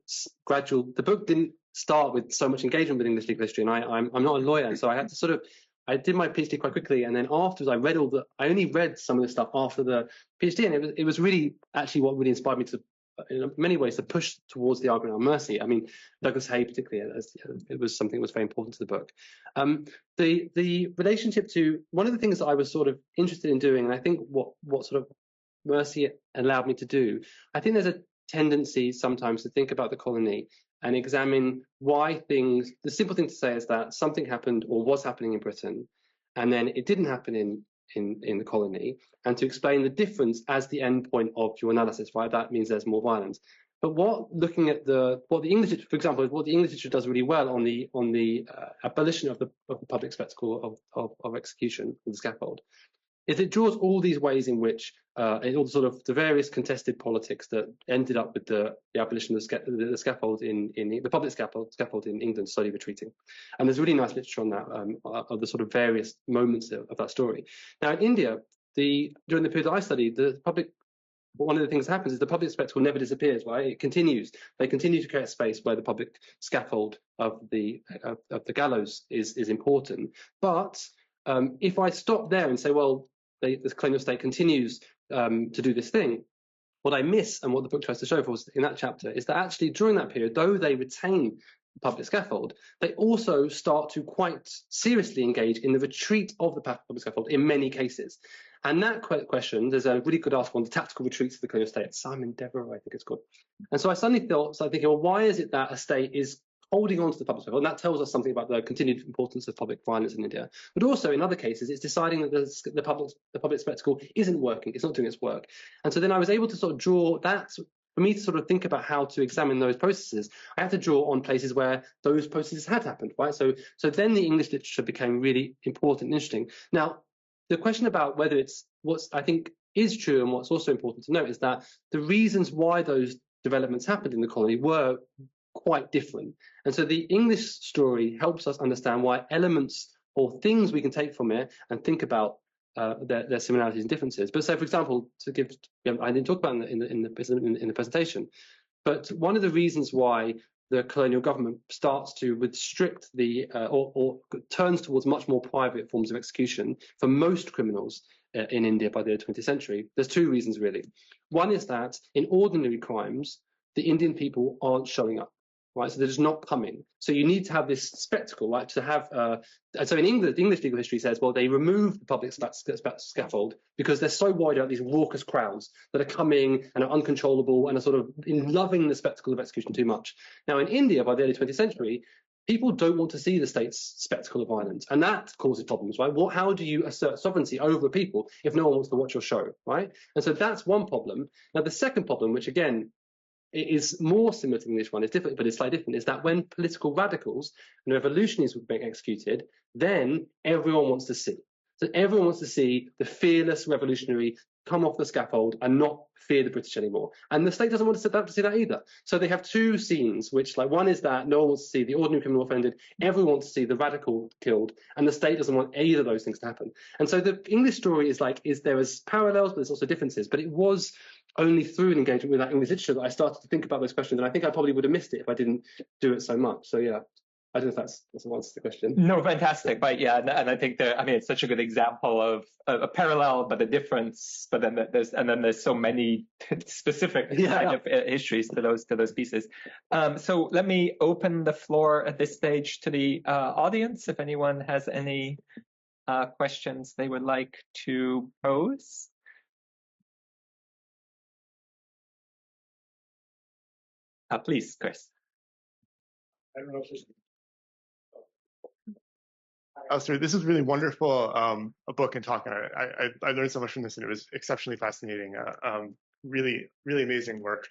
gradual, the book didn't start with so much engagement with English legal history, and I'm not a lawyer, so I had to I did my PhD quite quickly, and then afterwards I only read some of the stuff after the PhD, and it was really actually what really inspired me to, in many ways, to push towards the argument on mercy. I mean, Douglas Hay particularly, it was something that was very important to the book. The relationship to, one of the things that I was sort of interested in doing, and I think what sort of mercy allowed me to do, I think there's a tendency sometimes to think about the colony and examine why things, the simple thing to say is that something happened or was happening in Britain, and then it didn't happen in the colony, and to explain the difference as the end point of your analysis, right? That means there's more violence. But looking at what the English, for example, what the English literature does really well on the abolition of the public spectacle of execution, of the scaffold, is it draws all these ways in which all sort of the various contested politics that ended up with the abolition of the scaffold in the public scaffold in England slowly retreating. And there's really nice literature on that, of the sort of various moments of that story. Now in India, during the period I studied, one of the things that happens is the public spectacle never disappears, right? It continues. They continue to create a space where the public scaffold of the gallows is important. But if I stop there and say, well, the colonial state continues to do this thing, what I miss, and what the book tries to show for us in that chapter, is that actually during that period, though they retain the public scaffold, they also start to quite seriously engage in the retreat of the public scaffold in many cases. And that question, there's a really good article on the tactical retreats of the colonial state, Simon Devereux, I think it's called. And so I suddenly started thinking, well, why is it that a state is holding on to the public scaffold? And that tells us something about the continued importance of public violence in India. But also, in other cases, it's deciding that the public spectacle isn't working, it's not doing its work. And so then I was able to sort of draw that, for me to sort of think about how to examine those processes, I had to draw on places where those processes had happened, right? So then the English literature became really important and interesting. Now, the question about whether what's I think is true and what's also important to note is that the reasons why those developments happened in the colony were quite different. And so the English story helps us understand why elements or things we can take from it and think about their similarities and differences. But so, for example, to give, I didn't talk about it in the presentation, but one of the reasons why the colonial government starts to restrict the or turns towards much more private forms of execution for most criminals in India by the 20th century, there's two reasons really. One is that in ordinary crimes, the Indian people aren't showing up, right? So they're just not coming. So you need to have this spectacle, right? To have, so in England, the English legal history says, well, they removed the public scaffold because they're so worried about these raucous crowds that are coming and are uncontrollable and are sort of loving the spectacle of execution too much. Now in India, by the early 20th century, people don't want to see the state's spectacle of violence, and that causes problems, right? How do you assert sovereignty over people if no one wants to watch your show, right? And so that's one problem. Now, the second problem, which again is more similar to the English one, it's different, but it's slightly different, is that when political radicals and revolutionaries were being executed, then everyone wants to see. So everyone wants to see the fearless revolutionary come off the scaffold and not fear the British anymore. And the state doesn't want to see that either. So they have two scenes, which like one is that no one wants to see the ordinary criminal offended, everyone wants to see the radical killed, and the state doesn't want either of those things to happen. And so the English story is like, there is parallels, but there's also differences. But it was only through an engagement with that English literature that I started to think about those questions. And I think I probably would have missed it if I didn't do it so much. So yeah. I don't know if that's an answer to the question. No, fantastic. But yeah, and I think that, I mean, it's such a good example of a parallel, but a difference. But then there's so many specific kind of histories to those pieces. So let me open the floor at this stage to the audience. If anyone has any questions they would like to pose. Please, Chris. I don't know if Alastair, this is really wonderful, a book and talk. I learned so much from this, and it was exceptionally fascinating. Really, really amazing work.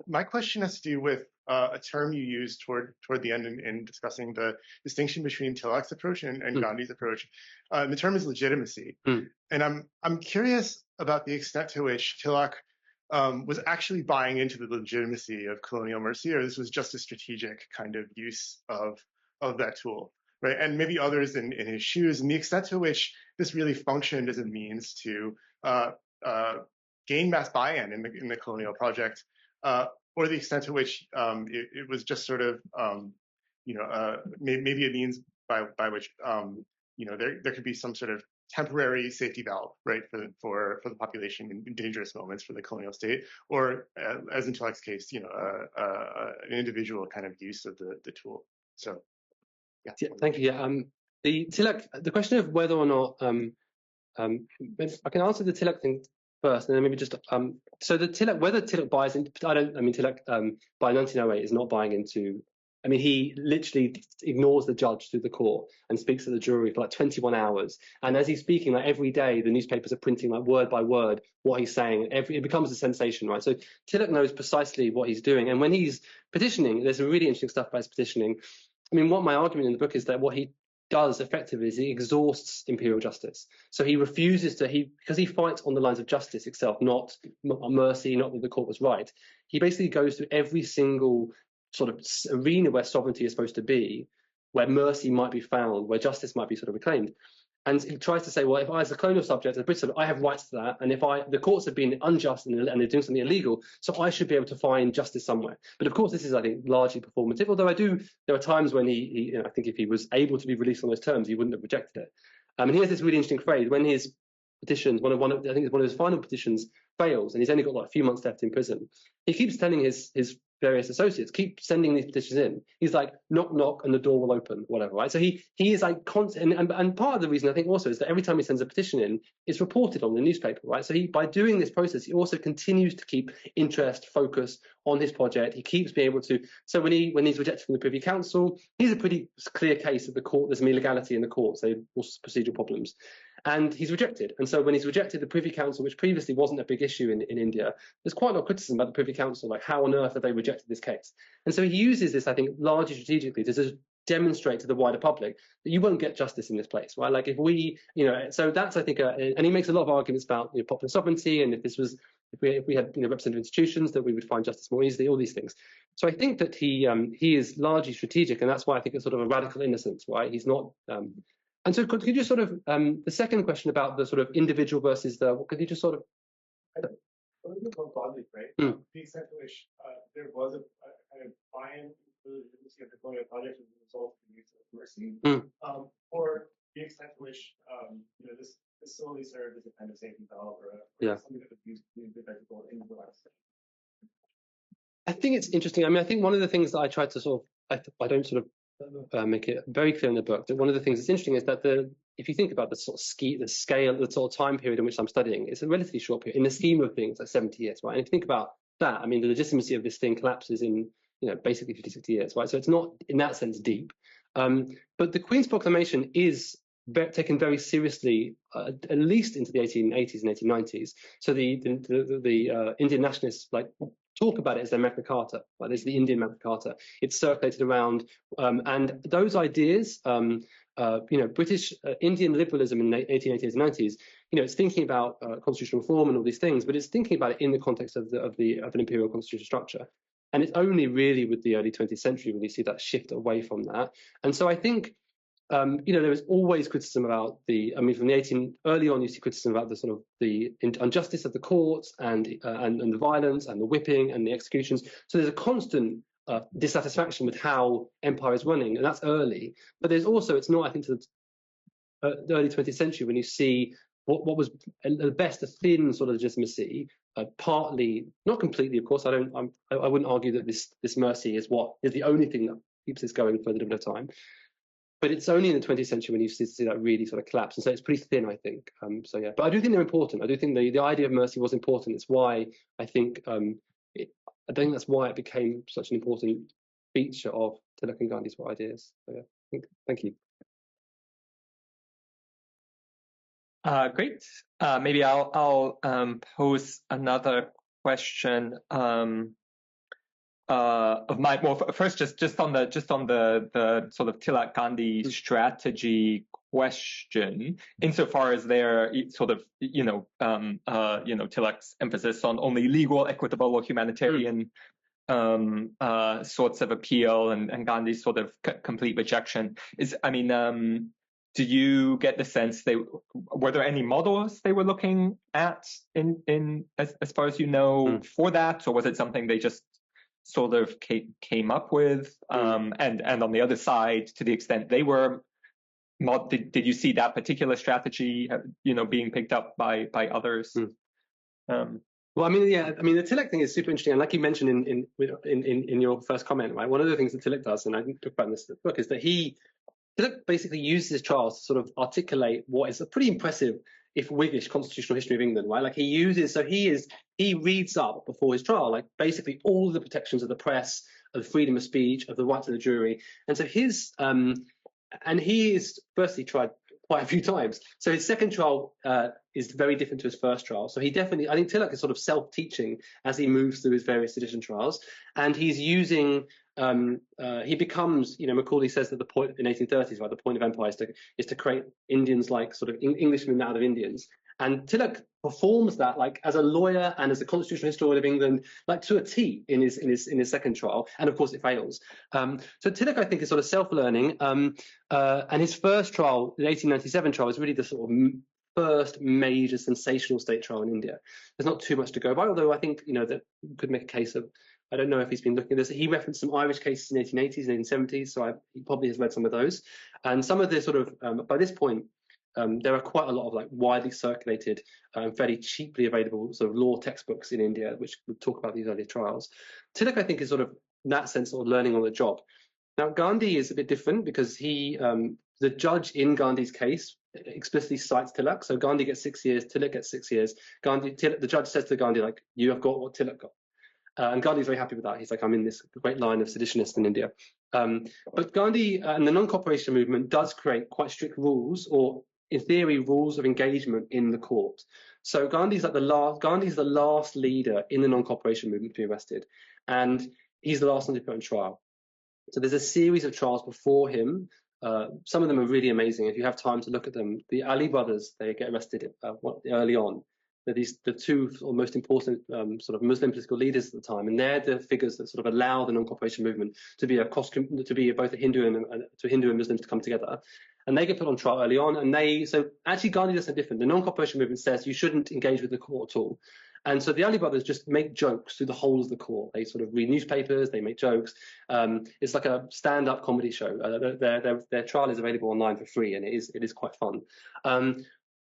My question has to do with a term you used toward the end in discussing the distinction between Tilak's approach and Gandhi's approach. The term is legitimacy, and I'm curious about the extent to which Tilak was actually buying into the legitimacy of colonial mercy, or this was just a strategic kind of use of that tool. Right, and maybe others in his shoes, and the extent to which this really functioned as a means to gain mass buy-in in the colonial project, or the extent to which it was just sort of, maybe a means by which, there could be some sort of temporary safety valve, right, for the population in dangerous moments for the colonial state, or as in Tilak's case, an individual kind of use of the tool. So. Yeah, thank you. Yeah, the Tilak, the question of whether or not I can answer the Tilak thing first, and then maybe just so the Tilak, whether Tilak buys into, Tilak by 1908 is not buying into. I mean, he literally ignores the judge through the court and speaks to the jury for like 21 hours. And as he's speaking, like every day, the newspapers are printing like word by word what he's saying. It becomes a sensation, right? So Tilak knows precisely what he's doing, and when he's petitioning, there's some really interesting stuff about his petitioning. I mean, what my argument in the book is that what he does effectively is he exhausts imperial justice. So he refuses to, because he fights on the lines of justice itself, not mercy, not that the court was right. He basically goes through every single sort of arena where sovereignty is supposed to be, where mercy might be found, where justice might be sort of reclaimed. And he tries to say, well, if I, as a colonial subject, as a British subject, I have rights to that. And if the courts have been unjust and they're doing something illegal, so I should be able to find justice somewhere. But of course, this is, I think, largely performative. Although there are times when he I think if he was able to be released on those terms, he wouldn't have rejected it. And he has this really interesting phrase when his petitions, I think it's one of his final petitions fails, and he's only got like a few months left in prison. He keeps telling his various associates, keep sending these petitions in. He's like, knock, knock, and the door will open, whatever, right? So he is like constant, and part of the reason I think also is that every time he sends a petition in, it's reported on the newspaper, right? So by doing this process, he also continues to keep interest, focus on his project. He keeps being able to, so when he's rejected from the Privy Council, he's a pretty clear case of the court, there's some illegality in the court, so procedural problems. And he's rejected. And so when he's rejected, the Privy Council, which previously wasn't a big issue in India, there's quite a lot of criticism about the Privy Council, like how on earth have they rejected this case? And so he uses this, I think, largely strategically to just demonstrate to the wider public that you won't get justice in this place, right? Like if we, so that's, I think, and he makes a lot of arguments about popular sovereignty, and if this was if we had representative institutions, that we would find justice more easily, all these things. So I think that he is largely strategic, and that's why I think it's sort of a radical innocence, right? He's not. And so could you sort of the second question about the sort of individual versus the, could you just sort of broadly, right? The extent to which there was a kind of buy-in to the legitimacy of the colonial project as a result of the use of mercy, or the extent to which this solely served as a kind of safety valve or something that was used to be effective in the last. I think it's interesting. I mean, I think one of the things that I tried to sort of, I don't sort of make it very clear in the book, that one of the things that's interesting is that if you think about the sort of the scale, the sort of time period in which I'm studying, it's a relatively short period in the scheme of things, like 70 years, right? And if you think about that, I mean, the legitimacy of this thing collapses in, basically 50, 60 years, right? So it's not in that sense deep. But the Queen's Proclamation is taken very seriously, at least into the 1880s and 1890s. So the Indian nationalists talk about it as their Magna Carta, right? There's the Indian Magna Carta. It's circulated around, and those ideas, British Indian liberalism in the 1880s and 90s, it's thinking about constitutional reform and all these things, but it's thinking about it in the context of an imperial constitutional structure. And it's only really with the early 20th century when you see that shift away from that. And so I think, there was always criticism about from the early on, you see criticism about the sort of the injustice of the courts and the violence and the whipping and the executions. So there's a constant dissatisfaction with how empire is running, and that's early. But there's also, it's not, I think, to the early 20th century when you see what was at best a thin sort of legitimacy, partly, not completely, of course. I wouldn't argue that this mercy is the only thing that keeps this going for a little bit of time. But it's only in the 20th century when you see that really sort of collapse. And so it's pretty thin, I think. So yeah, but I do think they're important. I do think the idea of mercy was important. It's why I think I think that's why it became such an important feature of Tilak and Gandhi's ideas. So yeah, thank you. Great. Maybe I'll pose another question of mine. Well, first, just on the sort of Tilak Gandhi strategy question, insofar as their sort of Tilak's emphasis on only legal, equitable, or humanitarian sorts of appeal, and Gandhi's sort of complete rejection is. I mean, do you get the sense were there any models they were looking at in as far as you know for that, or was it something they just sort of came up with? And on the other side, to the extent they were, did you see that particular strategy, being picked up by others? Well, I mean, yeah, I mean, the Tilak thing is super interesting, and like you mentioned in your first comment, right? One of the things that Tilak does, and I talk about in this book, is that Tilak basically uses his trials to sort of articulate what is a pretty impressive, if Whiggish, constitutional history of England, right? Like he reads up before his trial, like basically all of the protections of the press, of the freedom of speech, of the right to the jury. And so he is firstly tried quite a few times. So his second trial is very different to his first trial. So I think Tilak is sort of self-teaching as he moves through his various sedition trials. And he's using, he becomes, Macaulay says that the point in 1830s, right, the point of empire is to create Indians like sort of Englishmen out of Indians. And Tilak performs that like as a lawyer and as a constitutional historian of England, like to a T in his second trial, and of course it fails. So Tilak, I think, is sort of self-learning. And his first trial, the 1897 trial, is really the sort of first major sensational state trial in India. There's not too much to go by, although I think that you could make a case of. I don't know if he's been looking at this. He referenced some Irish cases in the 1880s and 1870s, so he probably has read some of those. And some of the sort of by this point. There are quite a lot of like widely circulated, fairly cheaply available sort of law textbooks in India, which would talk about these early trials. Tilak, I think, is sort of in that sense sort of learning on the job. Now, Gandhi is a bit different because the judge in Gandhi's case explicitly cites Tilak. So Gandhi gets 6 years, Tilak gets 6 years. The judge says to Gandhi, like, you have got what Tilak got. And Gandhi's very happy with that. He's like, I'm in this great line of seditionists in India. But Gandhi and the non-cooperation movement does create quite strict rules, or in theory, rules of engagement in the court. So Gandhi's the last leader in the non-cooperation movement to be arrested, and he's the last one to be put on trial. So there's a series of trials before him. Some of them are really amazing. If you have time to look at them, the Ali brothers, they get arrested early on. They're the two most important sort of Muslim political leaders at the time, and they're the figures that sort of allow the non-cooperation movement to be both a Hindu and Muslims to come together. And they get put on trial early on, and so actually Gandhi does something different. The non-cooperation movement says you shouldn't engage with the court at all. And so the Ali brothers just make jokes through the whole of the court. They sort of read newspapers, they make jokes. It's like a stand-up comedy show. Their trial is available online for free, and it is quite fun.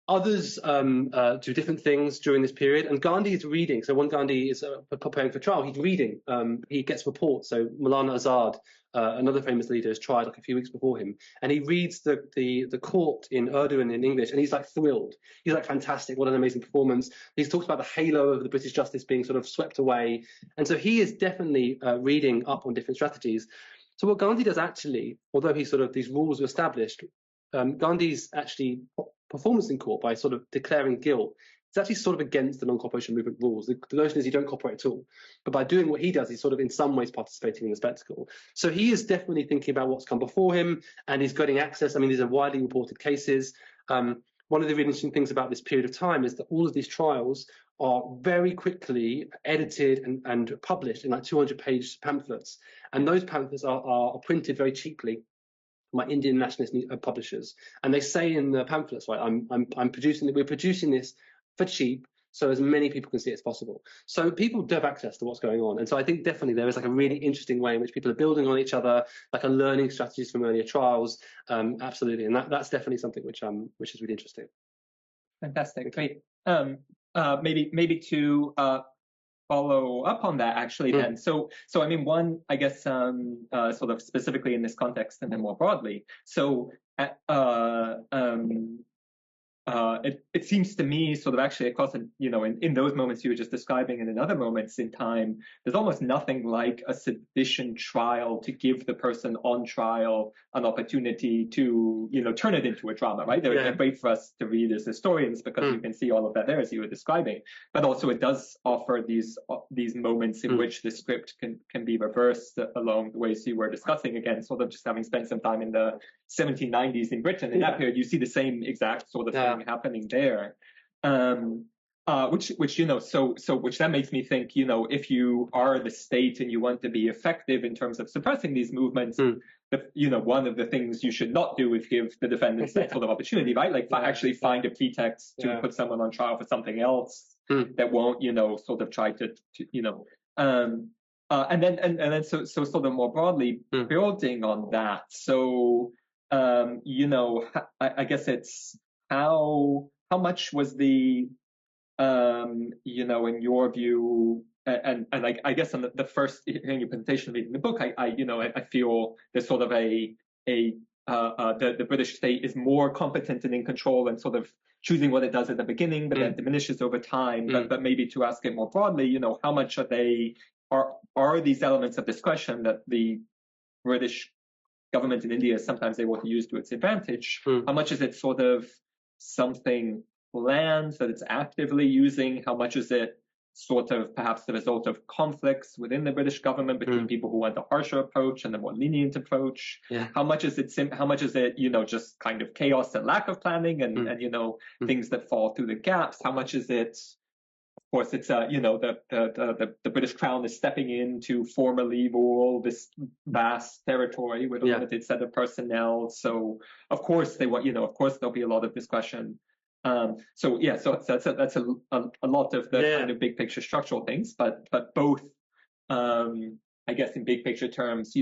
Others do different things during this period, and Gandhi is reading. So when Gandhi is preparing for trial, he's reading. He gets reports. So Maulana Azad, another famous leader, is tried like a few weeks before him, and he reads the court in Urdu and in English, and he's like thrilled. He's like, fantastic, what an amazing performance. He talks about the halo of the British justice being sort of swept away, and so he is definitely reading up on different strategies. So what Gandhi does actually, although these rules were established, Gandhi's actually performance in court by sort of declaring guilt, it's actually sort of against the non-cooperation movement rules. The notion is you don't cooperate at all. But by doing what he does, he's sort of in some ways participating in the spectacle. So he is definitely thinking about what's come before him, and he's getting access. I mean, these are widely reported cases. One of the really interesting things about this period of time is that all of these trials are very quickly edited and published in like 200-page pamphlets. And those pamphlets are printed very cheaply by Indian nationalist publishers, and they say in the pamphlets, right, we're producing this for cheap, so as many people can see it as possible. So people do have access to what's going on, and so I think definitely there is like a really interesting way in which people are building on each other, like a learning strategies from earlier trials. Absolutely, and that's definitely something which is really interesting. Fantastic, great. Maybe to follow up on that actually then. So I mean, one, I guess, sort of specifically in this context and then more broadly. So it seems to me sort of actually across, in those moments you were just describing and in other moments in time, there's almost nothing like a sedition trial to give the person on trial an opportunity to, turn it into a drama, right? They're great for us to read as historians because you can see all of that there as you were describing. But also it does offer these moments in which the script can be reversed along the ways you were discussing. Again, sort of just having spent some time in the 1790s in Britain, in that period, you see the same exact sort of thing happening there. Which that makes me think, if you are the state and you want to be effective in terms of suppressing these movements, one of the things you should not do is give the defendants that sort of opportunity, right? Like actually find a pretext to put someone on trial for something else that won't, sort of try to and then so sort of more broadly building on that. So, I guess it's how much was the, in your view, and I guess on the first hearing your presentation, reading the book, I feel there's sort of the British state is more competent and in control and sort of choosing what it does at the beginning, but then diminishes over time. But maybe to ask it more broadly, how much are these elements of discretion that the British government in India is sometimes able to use to its advantage? How much is it sort of something planned that it's actively using? How much is it sort of perhaps the result of conflicts within the British government between people who want a harsher approach and a more lenient approach? How much is it just kind of chaos and lack of planning and things that fall through the gaps? How much is it, of course, it's the British Crown is stepping in to formally rule this vast territory with a limited set of personnel. So of course of course there'll be a lot of discretion. So that's a lot of the kind of big picture structural things, but both, I guess in big picture terms,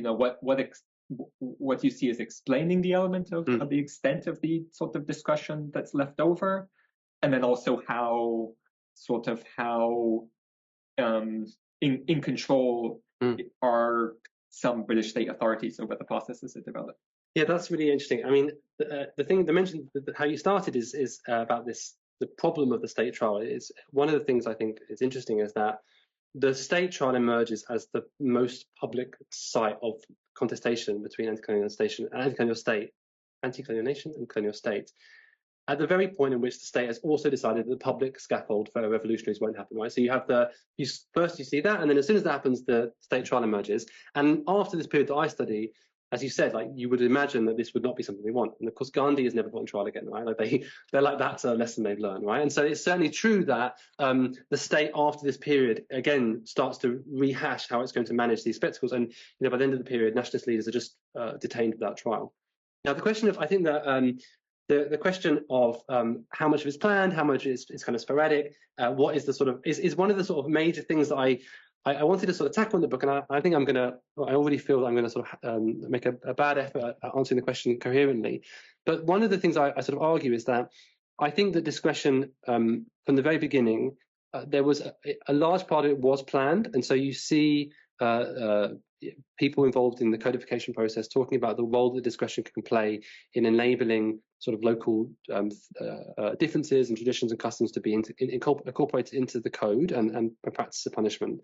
what you see as explaining the element of the extent of the sort of discretion that's left over, and then also how in control are some British state authorities over the processes that develop. Yeah, that's really interesting. I mean, the thing they mentioned, how you started is about the problem of the state trial. Is one of the things I think is interesting is that the state trial emerges as the most public site of contestation between anti-colonial nation and colonial state. At the very point in which the state has also decided that the public scaffold for revolutionaries won't happen, right? So you have first you see that, and then as soon as that happens, the state trial emerges. And after this period that I study, as you said, like you would imagine that this would not be something they want. And of course, Gandhi is never put on trial again, right? Like they're like, that's a lesson they've learned, right? And so it's certainly true that the state after this period again starts to rehash how it's going to manage these spectacles. And by the end of the period, nationalist leaders are just detained without trial. Now, the question of, I think that the question of how much of it's planned, how much is kind of sporadic, what is the sort of is one of the sort of major things that I wanted to sort of tackle in the book, and I think I already feel that I'm going to sort of make a bad effort at answering the question coherently. But one of the things I sort of argue is that I think that discretion from the very beginning, there was a large part of it was planned, and so you see people involved in the codification process talking about the role that discretion can play in enabling sort of local differences and traditions and customs to be incorporated into the code and practice of punishment.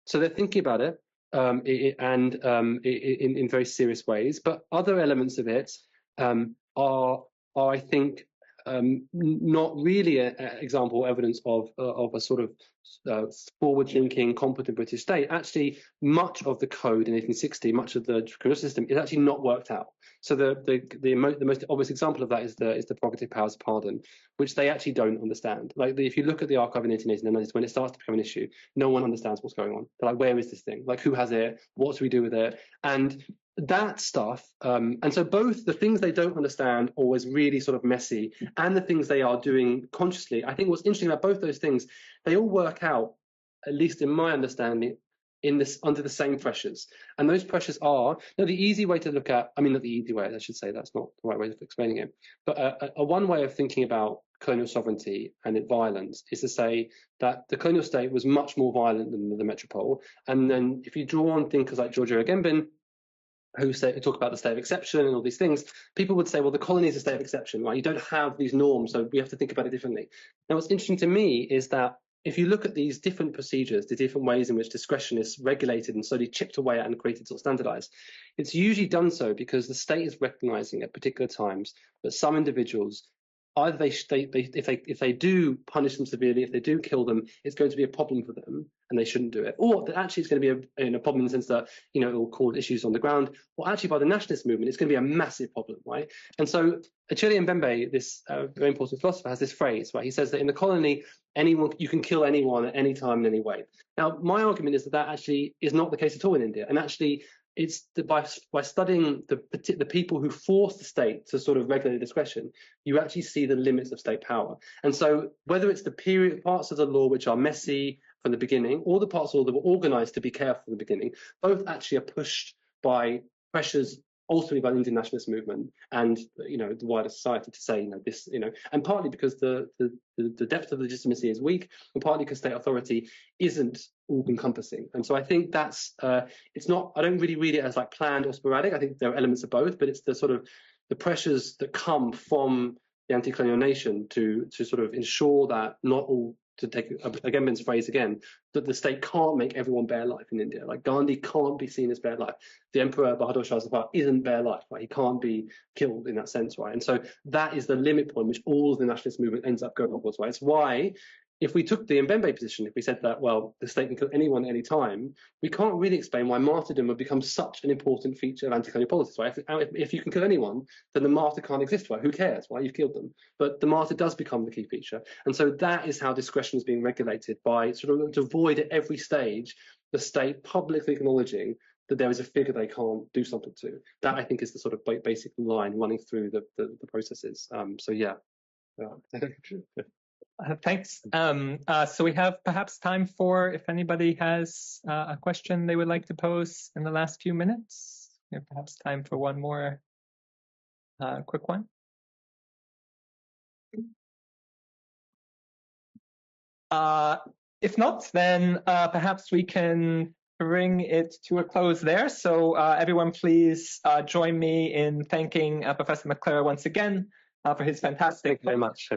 So they're thinking about it in very serious ways. But other elements of it are I think, not really an example or evidence of a sort of forward-thinking, competent British state. Actually, much of the code in 1860, much of the criminal system is actually not worked out. So the most obvious example of that is the prerogative powers of pardon, which they actually don't understand. Like if you look at the archive in 1889, when it starts to become an issue, no one understands what's going on. They're like, where is this thing? Like, who has it? What do we do with it? And that stuff, and so both the things they don't understand, always really sort of messy, and the things they are doing consciously. I think what's interesting about both those things, they all work out, at least in my understanding, under the same pressures. And those pressures are, the easy way to look at, not the easy way, I should say, that's not the right way of explaining it, but a one way of thinking about colonial sovereignty and its violence is to say that the colonial state was much more violent than the metropole. And then if you draw on thinkers like George Agamben, who talk about the state of exception and all these things, people would say, well, the colony is a state of exception, right? You don't have these norms, so we have to think about it differently. Now, what's interesting to me is that if you look at these different procedures, the different ways in which discretion is regulated and slowly chipped away at and created or standardized, it's usually done so because the state is recognizing at particular times that some individuals, either if they do punish them severely, if they do kill them, it's going to be a problem for them and they shouldn't do it. Or that actually it's going to be a problem in the sense that, it will cause issues on the ground. Or actually by the nationalist movement, it's going to be a massive problem, right? And so Achille Mbembe, this very important philosopher, has this phrase, right? He says that in the colony, you can kill anyone at any time in any way. Now, my argument is that actually is not the case at all in India. And actually, it's by studying the people who force the state to sort of regulate discretion, you actually see the limits of state power. And so whether it's the parts of the law which are messy from the beginning, or the parts of the law that were organized to be careful from the beginning, both actually are pushed by pressures ultimately by the Indian nationalist movement and the wider society to say this, and partly because the depth of legitimacy is weak, and partly because state authority isn't all encompassing. And so I think that's it's not, I don't really read it as like planned or sporadic. I think there are elements of both, but it's the sort of the pressures that come from the anti-colonial nation to sort of ensure that not all, to take Agamben's phrase again, that the state can't make everyone bear life in India. Like Gandhi can't be seen as bare life. The Emperor Bahadur Shah Zafar isn't bare life, right? He can't be killed in that sense, right? And so that is the limit point which all of the nationalist movement ends up going upwards, right? It's why, if we took the Mbembe position, if we said that, well, the state can kill anyone at any time, we can't really explain why martyrdom would become such an important feature of anti-colonial politics, right? If you can kill anyone, then the martyr can't exist, right? Who cares, right? You've killed them. But the martyr does become the key feature. And so that is how discretion is being regulated, by sort of to avoid at every stage the state publicly acknowledging that there is a figure they can't do something to. That, I think, is the sort of basic line running through the processes. So yeah. Thanks. So we have perhaps time for, if anybody has a question they would like to pose in the last few minutes. We have perhaps time for one more quick one. If not, then perhaps we can bring it to a close there. So everyone, please join me in thanking Professor McClure once again for his fantastic. Thank you very much.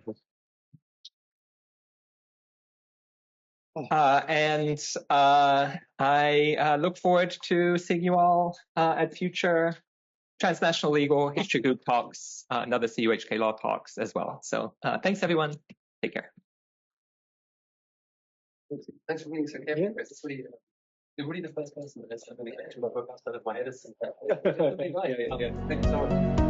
And I look forward to seeing you all at future Transnational Legal History Group talks and other CUHK Law talks as well. So thanks, everyone. Take care. Thanks for being so careful. You're really the first person that has ever actually my book outside of my Edison. Thank you so much.